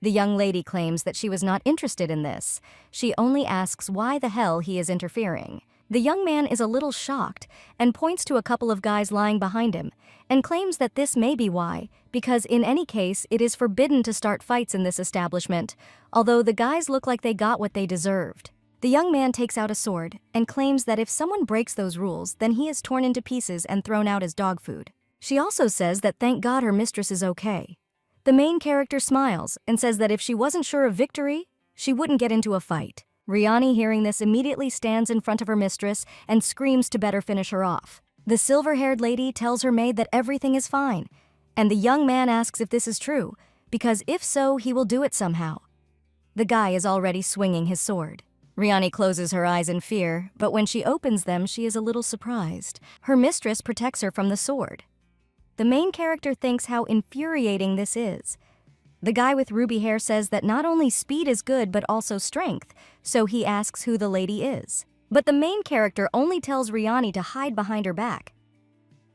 The young lady claims that she was not interested in this. She only asks why the hell he is interfering. The young man is a little shocked and points to a couple of guys lying behind him and claims that this may be why, because in any case it is forbidden to start fights in this establishment, although the guys look like they got what they deserved. The young man takes out a sword and claims that if someone breaks those rules, then he is torn into pieces and thrown out as dog food. She also says that thank God her mistress is okay. The main character smiles and says that if she wasn't sure of victory, she wouldn't get into a fight. Riani, hearing this, immediately stands in front of her mistress and screams to better finish her off. The silver-haired lady tells her maid that everything is fine, and the young man asks if this is true, because if so, he will do it somehow. The guy is already swinging his sword. Riani closes her eyes in fear, but when she opens them, she is a little surprised. Her mistress protects her from the sword. The main character thinks how infuriating this is. The guy with ruby hair says that not only speed is good but also strength, so he asks who the lady is. But the main character only tells Riani to hide behind her back.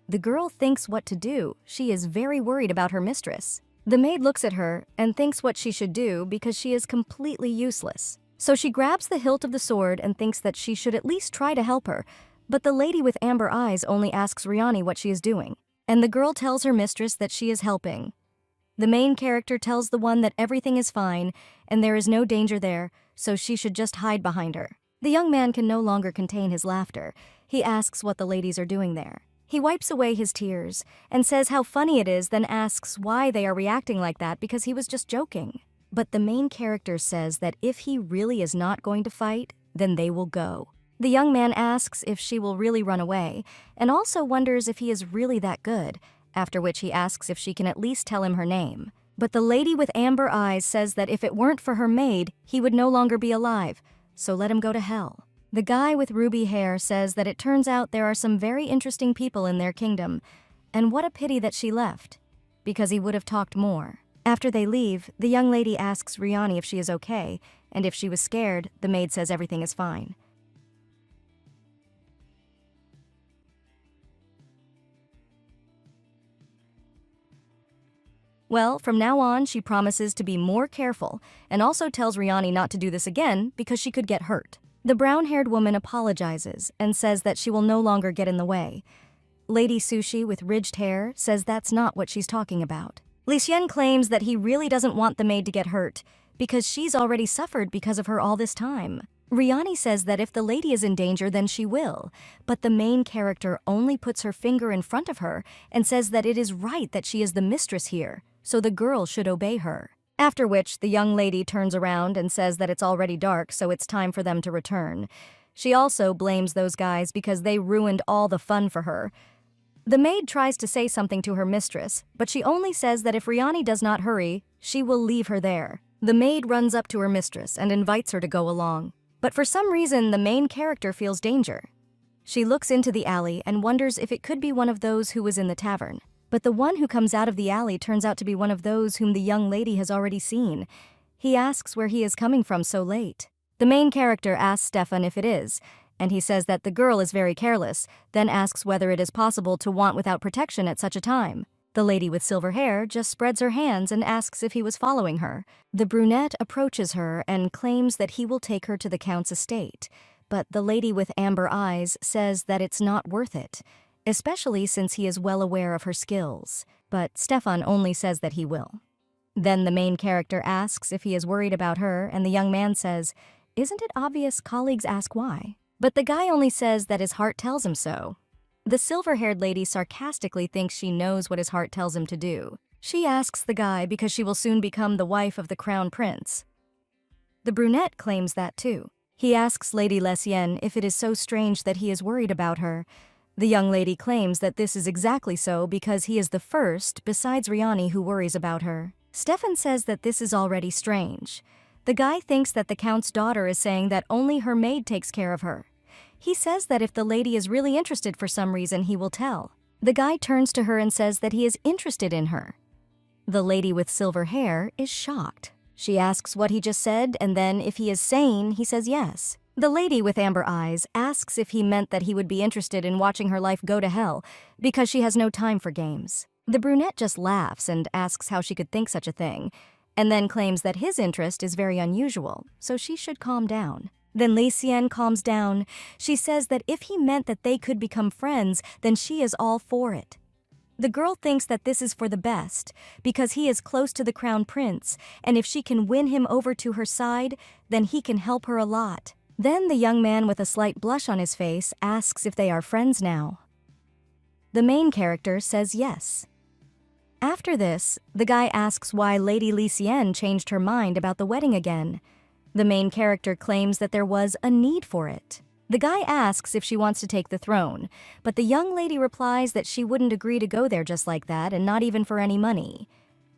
The girl thinks what to do. She is very worried about her mistress. The maid looks at her and thinks what she should do because she is completely useless. So she grabs the hilt of the sword and thinks that she should at least try to help her, but the lady with amber eyes only asks Riani what she is doing, and the girl tells her mistress that she is helping. The main character tells the one that everything is fine and there is no danger there, so she should just hide behind her. The young man can no longer contain his laughter. He asks what the ladies are doing there. He wipes away his tears and says how funny it is, then asks why they are reacting like that because he was just joking. But the main character says that if he really is not going to fight, then they will go. The young man asks if she will really run away, and also wonders if he is really that good, after which he asks if she can at least tell him her name. But the lady with amber eyes says that if it weren't for her maid, he would no longer be alive, so let him go to hell. The guy with ruby hair says that it turns out there are some very interesting people in their kingdom, and what a pity that she left, because he would have talked more. After they leave, the young lady asks Riani if she is okay, and if she was scared, the maid says everything is fine. Well, from now on, she promises to be more careful and also tells Riani not to do this again because she could get hurt. The brown-haired woman apologizes and says that she will no longer get in the way. Lady Sushi with ridged hair says that's not what she's talking about. Li Xian claims that he really doesn't want the maid to get hurt because she's already suffered because of her all this time. Riani says that if the lady is in danger, then she will, but the main character only puts her finger in front of her and says that it is right that she is the mistress here, so the girl should obey her. After which, the young lady turns around and says that it's already dark, so it's time for them to return. She also blames those guys because they ruined all the fun for her. The maid tries to say something to her mistress, but she only says that if Riani does not hurry, she will leave her there. The maid runs up to her mistress and invites her to go along. But for some reason, the main character feels danger. She looks into the alley and wonders if it could be one of those who was in the tavern. But the one who comes out of the alley turns out to be one of those whom the young lady has already seen. He asks where he is coming from so late. The main character asks Stefan if it is, and he says that the girl is very careless, then asks whether it is possible to want without protection at such a time. The lady with silver hair just spreads her hands and asks if he was following her. The brunette approaches her and claims that he will take her to the count's estate, but the lady with amber eyes says that it's not worth it, especially since he is well aware of her skills, but Stefan only says that he will. Then the main character asks if he is worried about her, and the young man says, isn't it obvious? Colleagues ask why. But the guy only says that his heart tells him so. The silver-haired lady sarcastically thinks she knows what his heart tells him to do. She asks the guy because she will soon become the wife of the crown prince. The brunette claims that too. He asks Lady Lesienne if it is so strange that he is worried about her. The young lady claims that this is exactly so because he is the first, besides Riani, who worries about her. Stefan says that this is already strange. The guy thinks that the count's daughter is saying that only her maid takes care of her. He says that if the lady is really interested for some reason, he will tell. The guy turns to her and says that he is interested in her. The lady with silver hair is shocked. She asks what he just said, and then if he is sane, he says yes. The lady with amber eyes asks if he meant that he would be interested in watching her life go to hell because she has no time for games. The brunette just laughs and asks how she could think such a thing, and then claims that his interest is very unusual, so she should calm down. Then Lesienne calms down. She says that if he meant that they could become friends, then she is all for it. The girl thinks that this is for the best, because he is close to the crown prince, and if she can win him over to her side, then he can help her a lot. Then the young man with a slight blush on his face asks if they are friends now. The main character says yes. After this, the guy asks why Lady Lesienne changed her mind about the wedding again. The main character claims that there was a need for it. The guy asks if she wants to take the throne, but the young lady replies that she wouldn't agree to go there just like that and not even for any money.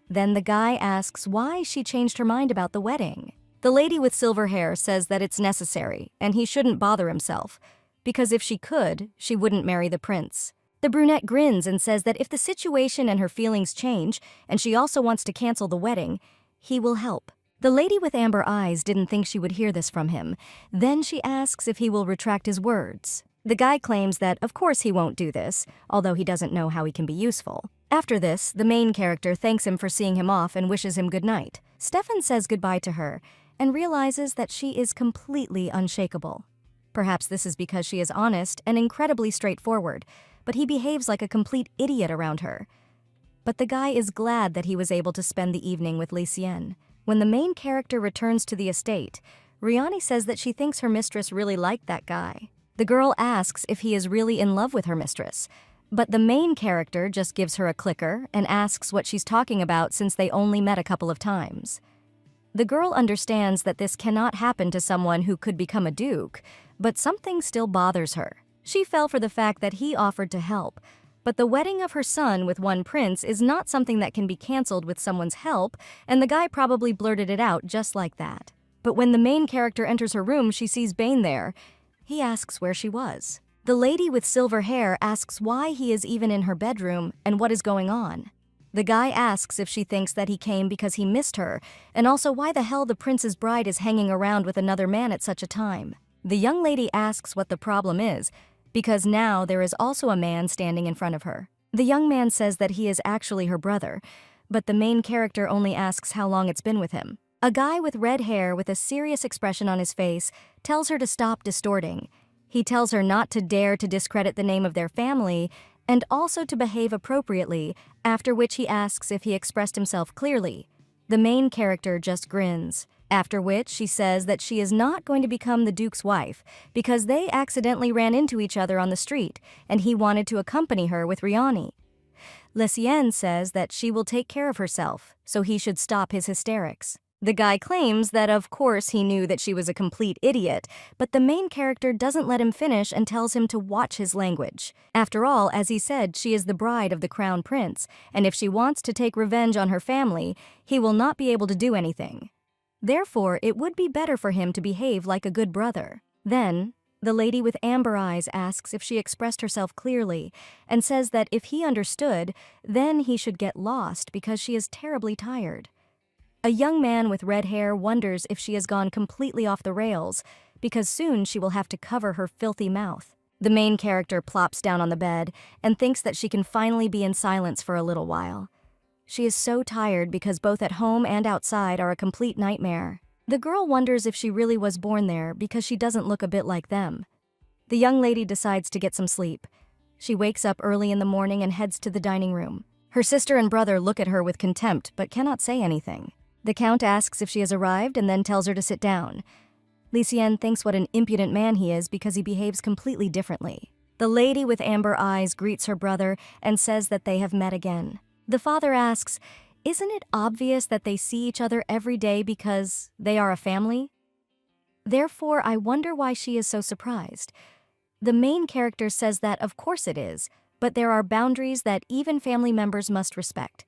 Then the guy asks why she changed her mind about the wedding. The lady with silver hair says that it's necessary and he shouldn't bother himself, because if she could, she wouldn't marry the prince. The brunette grins and says that if the situation and her feelings change and she also wants to cancel the wedding, he will help. The lady with amber eyes didn't think she would hear this from him. Then she asks if he will retract his words. The guy claims that of course he won't do this, although he doesn't know how he can be useful. After this, the main character thanks him for seeing him off and wishes him good night. Stefan says goodbye to her and realizes that she is completely unshakable. Perhaps this is because she is honest and incredibly straightforward, but he behaves like a complete idiot around her. But the guy is glad that he was able to spend the evening with Lesienne. When the main character returns to the estate, Riani says that she thinks her mistress really liked that guy. The girl asks if he is really in love with her mistress, but the main character just gives her a clicker and asks what she's talking about since they only met a couple of times. The girl understands that this cannot happen to someone who could become a duke, but something still bothers her. She fell for the fact that he offered to help, but the wedding of her son with one prince is not something that can be cancelled with someone's help, and the guy probably blurted it out just like that. But when the main character enters her room, she sees Bane there. He asks where she was. The lady with silver hair asks why he is even in her bedroom and what is going on. The guy asks if she thinks that he came because he missed her, and also why the hell the prince's bride is hanging around with another man at such a time. The young lady asks what the problem is, because now there is also a man standing in front of her. The young man says that he is actually her brother, but the main character only asks how long it's been with him. A guy with red hair with a serious expression on his face tells her to stop distorting. He tells her not to dare to discredit the name of their family and also to behave appropriately, after which he asks if he expressed himself clearly. The main character just grins. After which she says that she is not going to become the Duke's wife because they accidentally ran into each other on the street and he wanted to accompany her with Riani. Lesienne says that she will take care of herself, so he should stop his hysterics. The guy claims that of course he knew that she was a complete idiot, but the main character doesn't let him finish and tells him to watch his language. After all, as he said, she is the bride of the crown prince, and if she wants to take revenge on her family, he will not be able to do anything. Therefore, it would be better for him to behave like a good brother. Then, the lady with amber eyes asks if she expressed herself clearly and says that if he understood, then he should get lost because she is terribly tired. A young man with red hair wonders if she has gone completely off the rails because soon she will have to cover her filthy mouth. The main character plops down on the bed and thinks that she can finally be in silence for a little while. She is so tired because both at home and outside are a complete nightmare. The girl wonders if she really was born there because she doesn't look a bit like them. The young lady decides to get some sleep. She wakes up early in the morning and heads to the dining room. Her sister and brother look at her with contempt but cannot say anything. The count asks if she has arrived and then tells her to sit down. Xian thinks what an impudent man he is because he behaves completely differently. The lady with amber eyes greets her brother and says that they have met again. The father asks, "Isn't it obvious that they see each other every day because they are a family? Therefore, I wonder why she is so surprised." The main character says that of course it is, but there are boundaries that even family members must respect.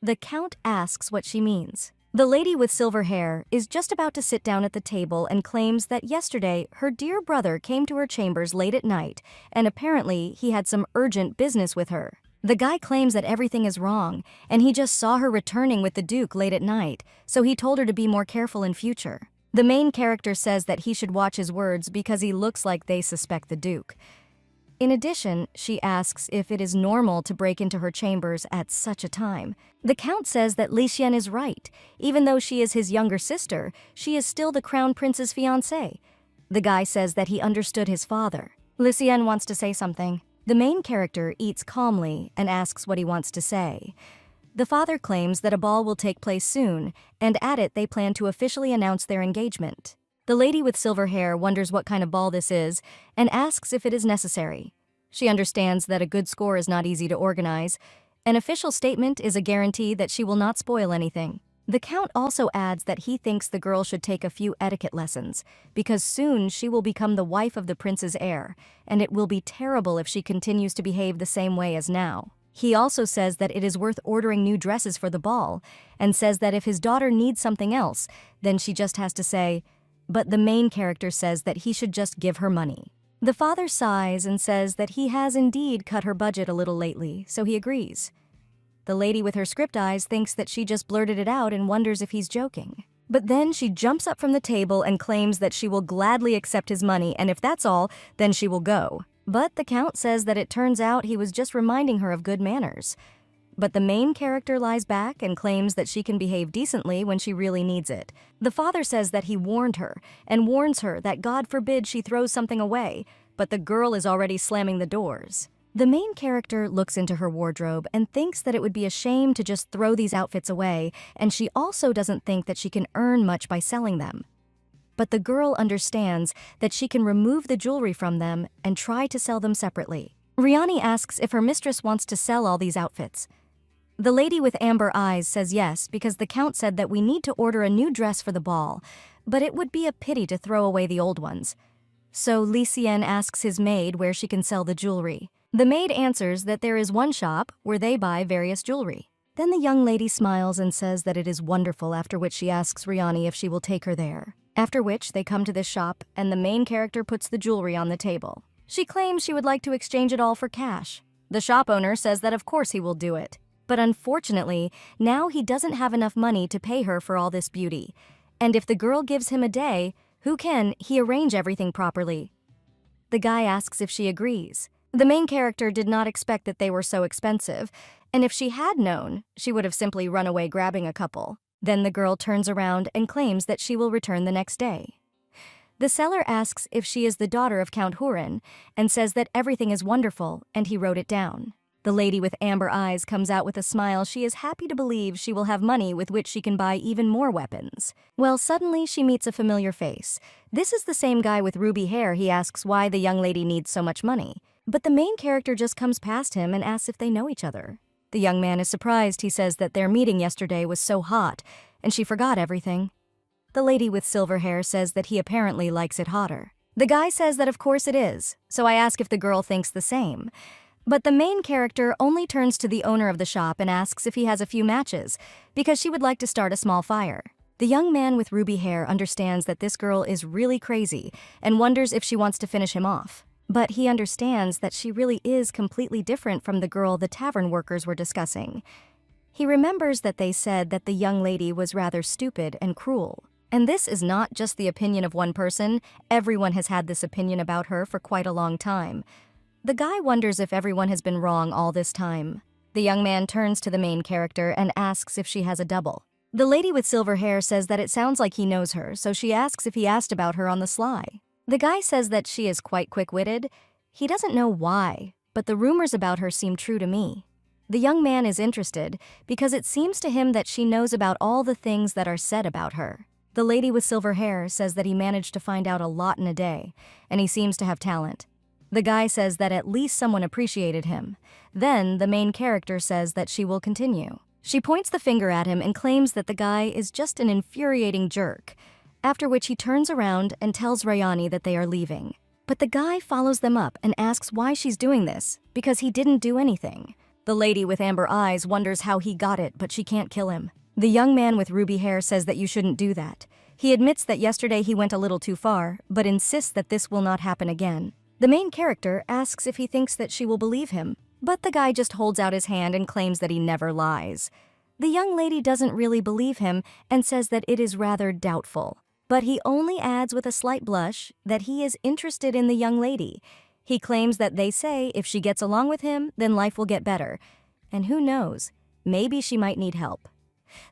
The count asks what she means. The lady with silver hair is just about to sit down at the table and claims that yesterday her dear brother came to her chambers late at night and apparently he had some urgent business with her. The guy claims that everything is wrong and he just saw her returning with the Duke late at night, so he told her to be more careful in future. The main character says that he should watch his words because he looks like they suspect the Duke. In addition, she asks if it is normal to break into her chambers at such a time. The count says that Xian is right. Even though she is his younger sister, she is still the crown prince's fiancée. The guy says that he understood his father. Xian wants to say something. The main character eats calmly and asks what he wants to say. The father claims that a ball will take place soon, and at it they plan to officially announce their engagement. The lady with silver hair wonders what kind of ball this is and asks if it is necessary. She understands that a good score is not easy to organize. An official statement is a guarantee that she will not spoil anything. The count also adds that he thinks the girl should take a few etiquette lessons, because soon she will become the wife of the prince's heir, and it will be terrible if she continues to behave the same way as now. He also says that it is worth ordering new dresses for the ball, and says that if his daughter needs something else, then she just has to say, but the main character says that he should just give her money. The father sighs and says that he has indeed cut her budget a little lately, so he agrees. The lady with her script eyes thinks that she just blurted it out and wonders if he's joking. But then she jumps up from the table and claims that she will gladly accept his money, and if that's all, then she will go. But the count says that it turns out he was just reminding her of good manners. But the main character lies back and claims that she can behave decently when she really needs it. The father says that he warned her and warns her that God forbid she throws something away, but the girl is already slamming the doors. The main character looks into her wardrobe and thinks that it would be a shame to just throw these outfits away, and she also doesn't think that she can earn much by selling them. But the girl understands that she can remove the jewelry from them and try to sell them separately. Riani asks if her mistress wants to sell all these outfits. The lady with amber eyes says yes because the count said that we need to order a new dress for the ball, but it would be a pity to throw away the old ones. So Xian asks his maid where she can sell the jewelry. The maid answers that there is one shop where they buy various jewelry. Then the young lady smiles and says that it is wonderful, after which she asks Riani if she will take her there. After which they come to this shop and the main character puts the jewelry on the table. She claims she would like to exchange it all for cash. The shop owner says that of course he will do it. But unfortunately, now he doesn't have enough money to pay her for all this beauty. And if the girl gives him a day, who can he arrange everything properly? The guy asks if she agrees. The main character did not expect that they were so expensive, and if she had known, she would have simply run away grabbing a couple. Then the girl turns around and claims that she will return the next day. The seller asks if she is the daughter of Count Hurin, and says that everything is wonderful, and he wrote it down. The lady with amber eyes comes out with a smile. She is happy to believe she will have money with which she can buy even more weapons. Well, suddenly she meets a familiar face. This is the same guy with ruby hair. He asks why the young lady needs so much money. But the main character just comes past him and asks if they know each other. The young man is surprised. He says that their meeting yesterday was so hot, and she forgot everything. The lady with silver hair says that he apparently likes it hotter. The guy says that of course it is, so I ask if the girl thinks the same. But the main character only turns to the owner of the shop and asks if he has a few matches, because she would like to start a small fire. The young man with ruby hair understands that this girl is really crazy and wonders if she wants to finish him off. But he understands that she really is completely different from the girl the tavern workers were discussing. He remembers that they said that the young lady was rather stupid and cruel. And this is not just the opinion of one person. Everyone has had this opinion about her for quite a long time. The guy wonders if everyone has been wrong all this time. The young man turns to the main character and asks if she has a double. The lady with silver hair says that it sounds like he knows her, so she asks if he asked about her on the sly. The guy says that she is quite quick-witted. He doesn't know why, but the rumors about her seem true to me. The young man is interested because it seems to him that she knows about all the things that are said about her. The lady with silver hair says that he managed to find out a lot in a day, and he seems to have talent. The guy says that at least someone appreciated him. Then the main character says that she will continue. She points the finger at him and claims that the guy is just an infuriating jerk, after which he turns around and tells Rayani that they are leaving. But the guy follows them up and asks why she's doing this, because he didn't do anything. The lady with amber eyes wonders how he got it, but she can't kill him. The young man with ruby hair says that you shouldn't do that. He admits that yesterday he went a little too far, but insists that this will not happen again. The main character asks if he thinks that she will believe him, but the guy just holds out his hand and claims that he never lies. The young lady doesn't really believe him and says that it is rather doubtful. But he only adds with a slight blush that he is interested in the young lady. He claims that they say if she gets along with him, then life will get better. And who knows, maybe she might need help.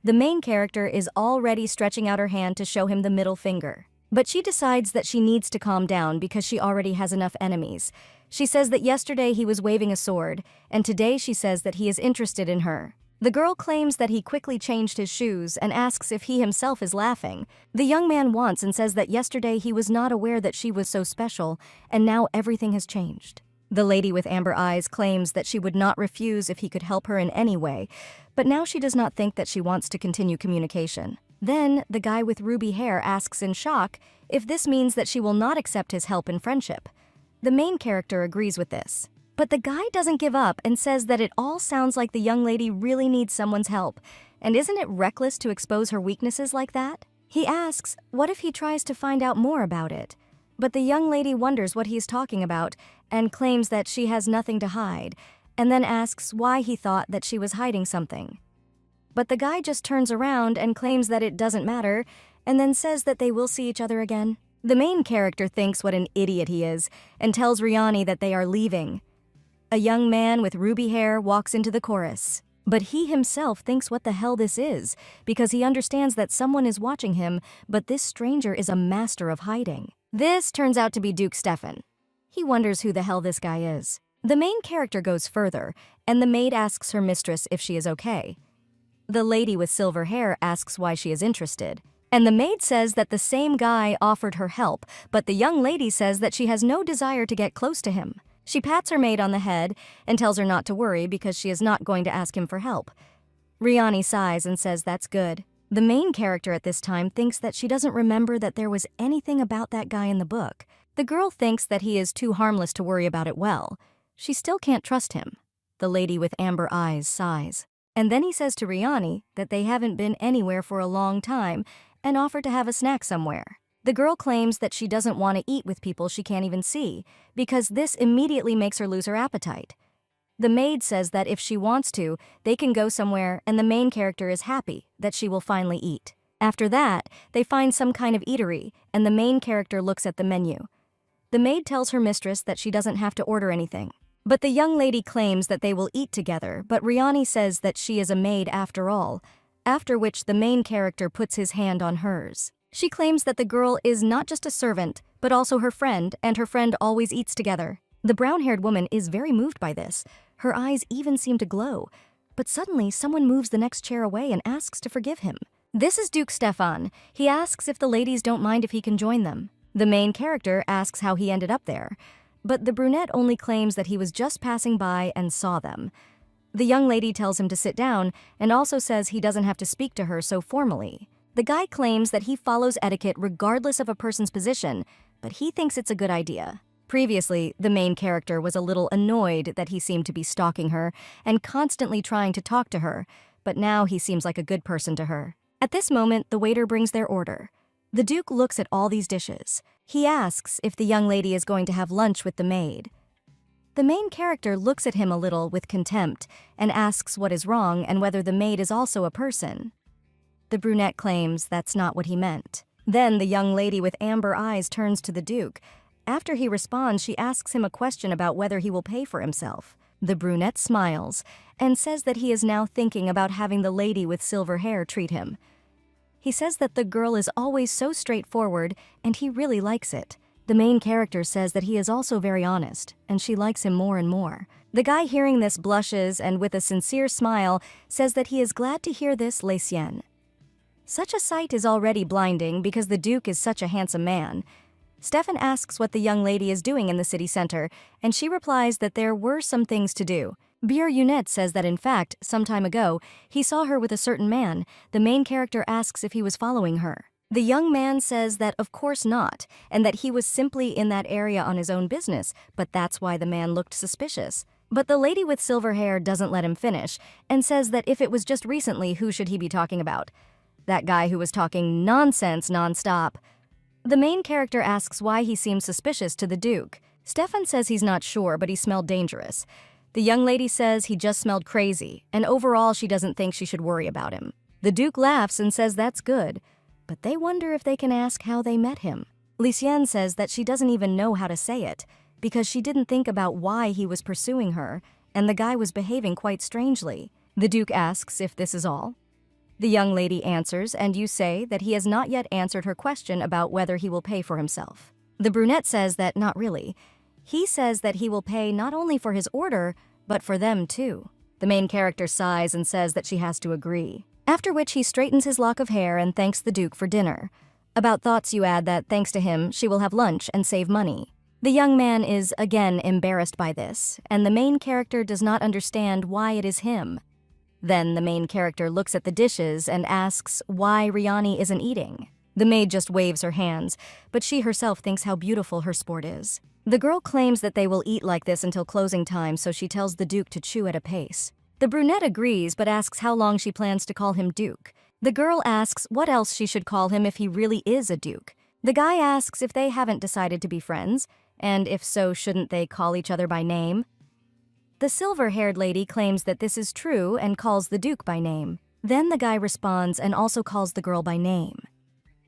The main character is already stretching out her hand to show him the middle finger. But she decides that she needs to calm down because she already has enough enemies. She says that yesterday he was waving a sword, and today she says that he is interested in her. The girl claims that he quickly changed his shoes and asks if he himself is laughing. The young man wants and says that yesterday he was not aware that she was so special, and now everything has changed. The lady with amber eyes claims that she would not refuse if he could help her in any way, but now she does not think that she wants to continue communication. Then, the guy with ruby hair asks in shock if this means that she will not accept his help in friendship. The main character agrees with this. But the guy doesn't give up and says that it all sounds like the young lady really needs someone's help, and isn't it reckless to expose her weaknesses like that? He asks, what if he tries to find out more about it? But the young lady wonders what he's talking about and claims that she has nothing to hide, and then asks why he thought that she was hiding something. But the guy just turns around and claims that it doesn't matter, and then says that they will see each other again. The main character thinks what an idiot he is, and tells Riani that they are leaving. A young man with ruby hair walks into the chorus. But he himself thinks what the hell this is, because he understands that someone is watching him, but this stranger is a master of hiding. This turns out to be Duke Stefan. He wonders who the hell this guy is. The main character goes further, and the maid asks her mistress if she is okay. The lady with silver hair asks why she is interested. And the maid says that the same guy offered her help, but the young lady says that she has no desire to get close to him. She pats her maid on the head and tells her not to worry because she is not going to ask him for help. Riani sighs and says that's good. The main character at this time thinks that she doesn't remember that there was anything about that guy in the book. The girl thinks that he is too harmless to worry about it well. She still can't trust him. The lady with amber eyes sighs. And then he says to Riani that they haven't been anywhere for a long time and offer to have a snack somewhere. The girl claims that she doesn't want to eat with people she can't even see, because this immediately makes her lose her appetite. The maid says that if she wants to, they can go somewhere, and the main character is happy that she will finally eat. After that, they find some kind of eatery, and the main character looks at the menu. The maid tells her mistress that she doesn't have to order anything. But the young lady claims that they will eat together, but Riani says that she is a maid after all, after which the main character puts his hand on hers. She claims that the girl is not just a servant, but also her friend, and her friend always eats together. The brown-haired woman is very moved by this. Her eyes even seem to glow. But suddenly, someone moves the next chair away and asks to forgive him. This is Duke Stefan. He asks if the ladies don't mind if he can join them. The main character asks how he ended up there. But the brunette only claims that he was just passing by and saw them. The young lady tells him to sit down and also says he doesn't have to speak to her so formally. The guy claims that he follows etiquette regardless of a person's position, but he thinks it's a good idea. Previously, the main character was a little annoyed that he seemed to be stalking her and constantly trying to talk to her, but now he seems like a good person to her. At this moment, the waiter brings their order. The Duke looks at all these dishes. He asks if the young lady is going to have lunch with the maid. The main character looks at him a little with contempt and asks what is wrong and whether the maid is also a person. The brunette claims that's not what he meant. Then the young lady with amber eyes turns to the Duke. After he responds, she asks him a question about whether he will pay for himself. The brunette smiles and says that he is now thinking about having the lady with silver hair treat him. He says that the girl is always so straightforward and he really likes it. The main character says that he is also very honest and she likes him more and more. The guy hearing this blushes and with a sincere smile says that he is glad to hear this, Les Sien. Such a sight is already blinding because the Duke is such a handsome man. Stefan asks what the young lady is doing in the city center, and she replies that there were some things to do. Unit says that in fact, some time ago, he saw her with a certain man. The main character asks if he was following her. The young man says that of course not, and that he was simply in that area on his own business, but that's why the man looked suspicious. But the lady with silver hair doesn't let him finish, and says that if it was just recently, who should he be talking about? That guy who was talking nonsense nonstop. The main character asks why he seems suspicious to the Duke. Stefan says he's not sure, but he smelled dangerous. The young lady says he just smelled crazy, and overall she doesn't think she should worry about him. The Duke laughs and says that's good, but they wonder if they can ask how they met him. Lucien says that she doesn't even know how to say it, because she didn't think about why he was pursuing her, and the guy was behaving quite strangely. The Duke asks if this is all. The young lady answers, and you say that he has not yet answered her question about whether he will pay for himself. The brunette says that not really. He says that he will pay not only for his order, but for them too. The main character sighs and says that she has to agree. After which he straightens his lock of hair and thanks the Duke for dinner. About thoughts you add that thanks to him, she will have lunch and save money. The young man is again embarrassed by this, and the main character does not understand why it is him. Then the main character looks at the dishes and asks why Riani isn't eating. The maid just waves her hands, but she herself thinks how beautiful her sport is. The girl claims that they will eat like this until closing time, so she tells the Duke to chew at a pace. The brunette agrees but asks how long she plans to call him Duke. The girl asks what else she should call him if he really is a Duke. The guy asks if they haven't decided to be friends, and if so, shouldn't they call each other by name? The silver-haired lady claims that this is true and calls the Duke by name. Then the guy responds and also calls the girl by name.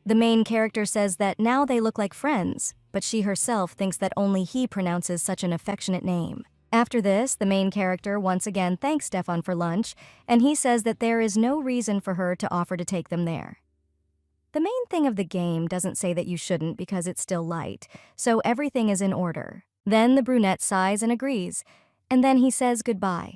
The main character says that now they look like friends, but she herself thinks that only he pronounces such an affectionate name. After this, the main character once again thanks Stefan for lunch, and he says that there is no reason for her to offer to take them there. The main thing of the game doesn't say that you shouldn't because it's still light, so everything is in order. Then the brunette sighs and agrees, and then he says goodbye.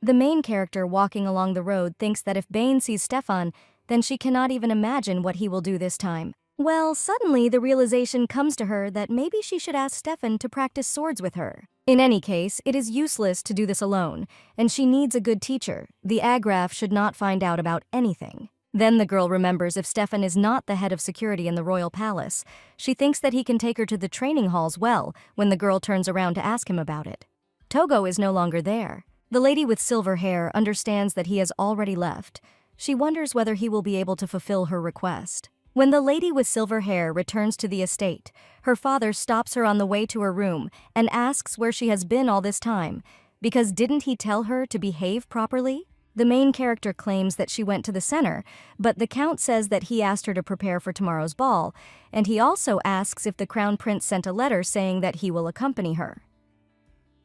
The main character walking along the road thinks that if Bane sees Stefan, then she cannot even imagine what he will do this time. Well, suddenly the realization comes to her that maybe she should ask Stefan to practice swords with her. In any case, it is useless to do this alone, and she needs a good teacher. The Agraf should not find out about anything. Then the girl remembers if Stefan is not the head of security in the royal palace. She thinks that he can take her to the training halls well when the girl turns around to ask him about it. Togo is no longer there. The lady with silver hair understands that he has already left. She wonders whether he will be able to fulfill her request. When the lady with silver hair returns to the estate, her father stops her on the way to her room and asks where she has been all this time, because didn't he tell her to behave properly? The main character claims that she went to the center, but the Count says that he asked her to prepare for tomorrow's ball, and he also asks if the Crown Prince sent a letter saying that he will accompany her.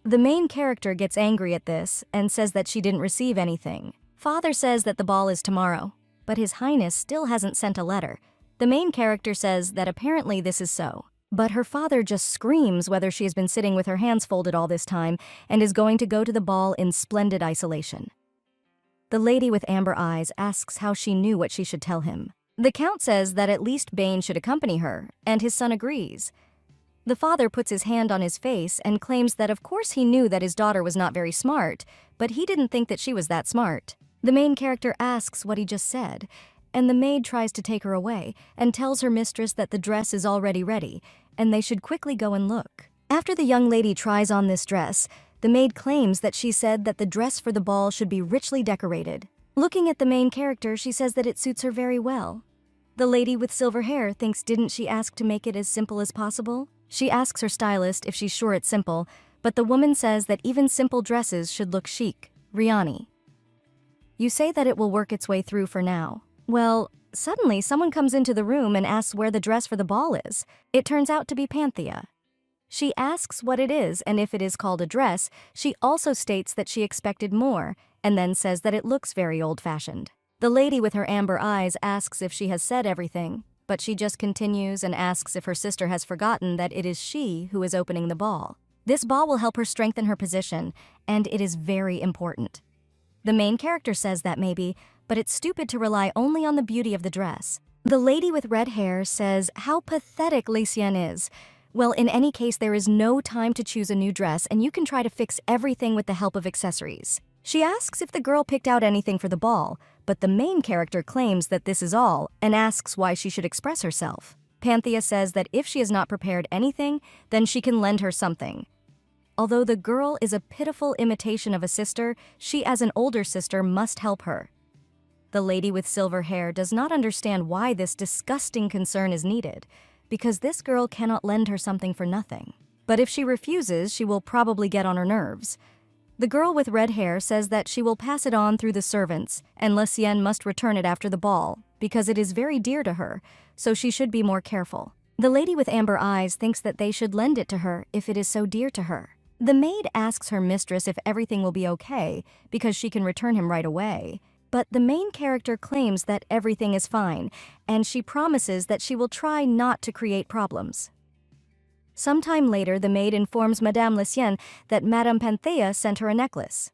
The main character gets angry at this and says that she didn't receive anything. Father says that the ball is tomorrow, but His Highness still hasn't sent a letter. The main character says that apparently this is so, but her father just screams whether she has been sitting with her hands folded all this time and is going to go to the ball in splendid isolation. The lady with amber eyes asks how she knew what she should tell him. The Count says that at least Bane should accompany her, and his son agrees. The father puts his hand on his face and claims that of course he knew that his daughter was not very smart, but he didn't think that she was that smart. The main character asks what he just said, and the maid tries to take her away and tells her mistress that the dress is already ready, and they should quickly go and look. After the young lady tries on this dress, the maid claims that she said that the dress for the ball should be richly decorated. Looking at the main character, she says that it suits her very well. The lady with silver hair thinks didn't she ask to make it as simple as possible? She asks her stylist if she's sure it's simple, but the woman says that even simple dresses should look chic. Riani. You say that it will work its way through for now. Well, suddenly someone comes into the room and asks where the dress for the ball is. It turns out to be Panthea. She asks what it is, and if it is called a dress, she also states that she expected more, and then says that it looks very old-fashioned. The lady with her amber eyes asks if she has said everything, but she just continues and asks if her sister has forgotten that it is she who is opening the ball. This ball will help her strengthen her position, and it is very important. The main character says that maybe, but it's stupid to rely only on the beauty of the dress. The lady with red hair says how pathetic Licien is. Well, in any case, there is no time to choose a new dress, and you can try to fix everything with the help of accessories. She asks if the girl picked out anything for the ball, but the main character claims that this is all and asks why she should express herself. Panthea says that if she has not prepared anything, then she can lend her something. Although the girl is a pitiful imitation of a sister, she as an older sister must help her. The lady with silver hair does not understand why this disgusting concern is needed, because this girl cannot lend her something for nothing. But if she refuses, she will probably get on her nerves. The girl with red hair says that she will pass it on through the servants, and Licien must return it after the ball, because it is very dear to her, so she should be more careful. The lady with amber eyes thinks that they should lend it to her if it is so dear to her. The maid asks her mistress if everything will be okay, because she can return him right away. But the main character claims that everything is fine, and she promises that she will try not to create problems. Sometime later, the maid informs Madame Licien that Madame Panthea sent her a necklace.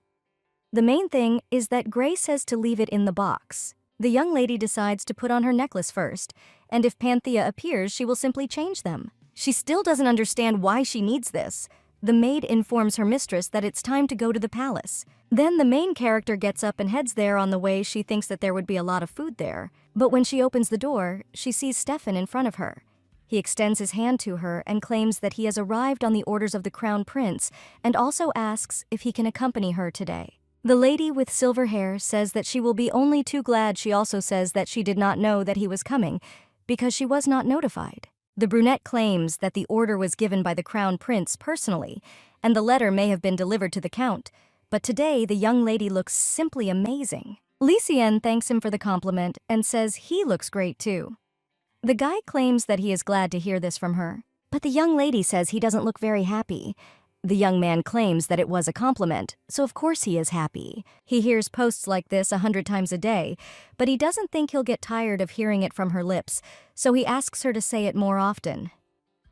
The main thing is that Gray says to leave it in the box. The young lady decides to put on her necklace first, and if Panthea appears, she will simply change them. She still doesn't understand why she needs this. The maid informs her mistress that it's time to go to the palace. Then the main character gets up and heads there. On the way, she thinks that there would be a lot of food there. But when she opens the door, she sees Stefan in front of her. He extends his hand to her and claims that he has arrived on the orders of the Crown Prince, and also asks if he can accompany her today. The lady with silver hair says that she will be only too glad. She also says that she did not know that he was coming, because she was not notified. The brunette claims that the order was given by the Crown Prince personally, and the letter may have been delivered to the Count, but today the young lady looks simply amazing. Licien thanks him for the compliment and says he looks great too. The guy claims that he is glad to hear this from her, but the young lady says he doesn't look very happy. The young man claims that it was a compliment, so of course he is happy. He hears posts like this 100 times a day, but he doesn't think he'll get tired of hearing it from her lips, so he asks her to say it more often.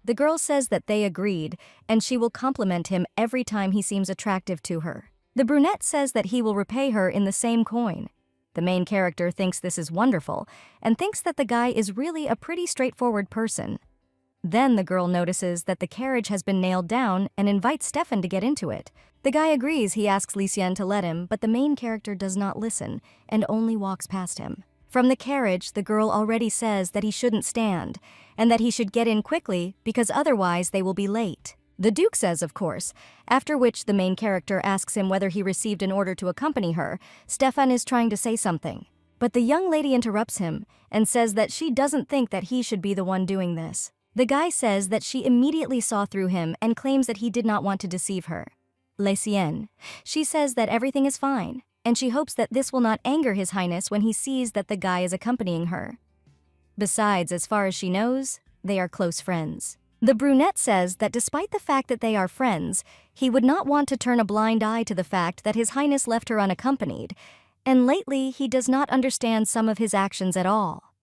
The girl says that they agreed, and she will compliment him every time he seems attractive to her. The brunette says that he will repay her in the same coin. The main character thinks this is wonderful, and thinks that the guy is really a pretty straightforward person. Then the girl notices that the carriage has been nailed down and invites Stefan to get into it. The guy agrees. He asks Licien to let him, but the main character does not listen and only walks past him. From the carriage, the girl already says that he shouldn't stand and that he should get in quickly because otherwise they will be late. The Duke says, of course, after which the main character asks him whether he received an order to accompany her. Stefan is trying to say something, but the young lady interrupts him and says that she doesn't think that he should be the one doing this. The guy says that she immediately saw through him and claims that he did not want to deceive her. Licien. She says that everything is fine, and she hopes that this will not anger His Highness when he sees that the guy is accompanying her. Besides, as far as she knows, they are close friends. The brunette says that despite the fact that they are friends, he would not want to turn a blind eye to the fact that His Highness left her unaccompanied, and lately he does not understand some of his actions at all.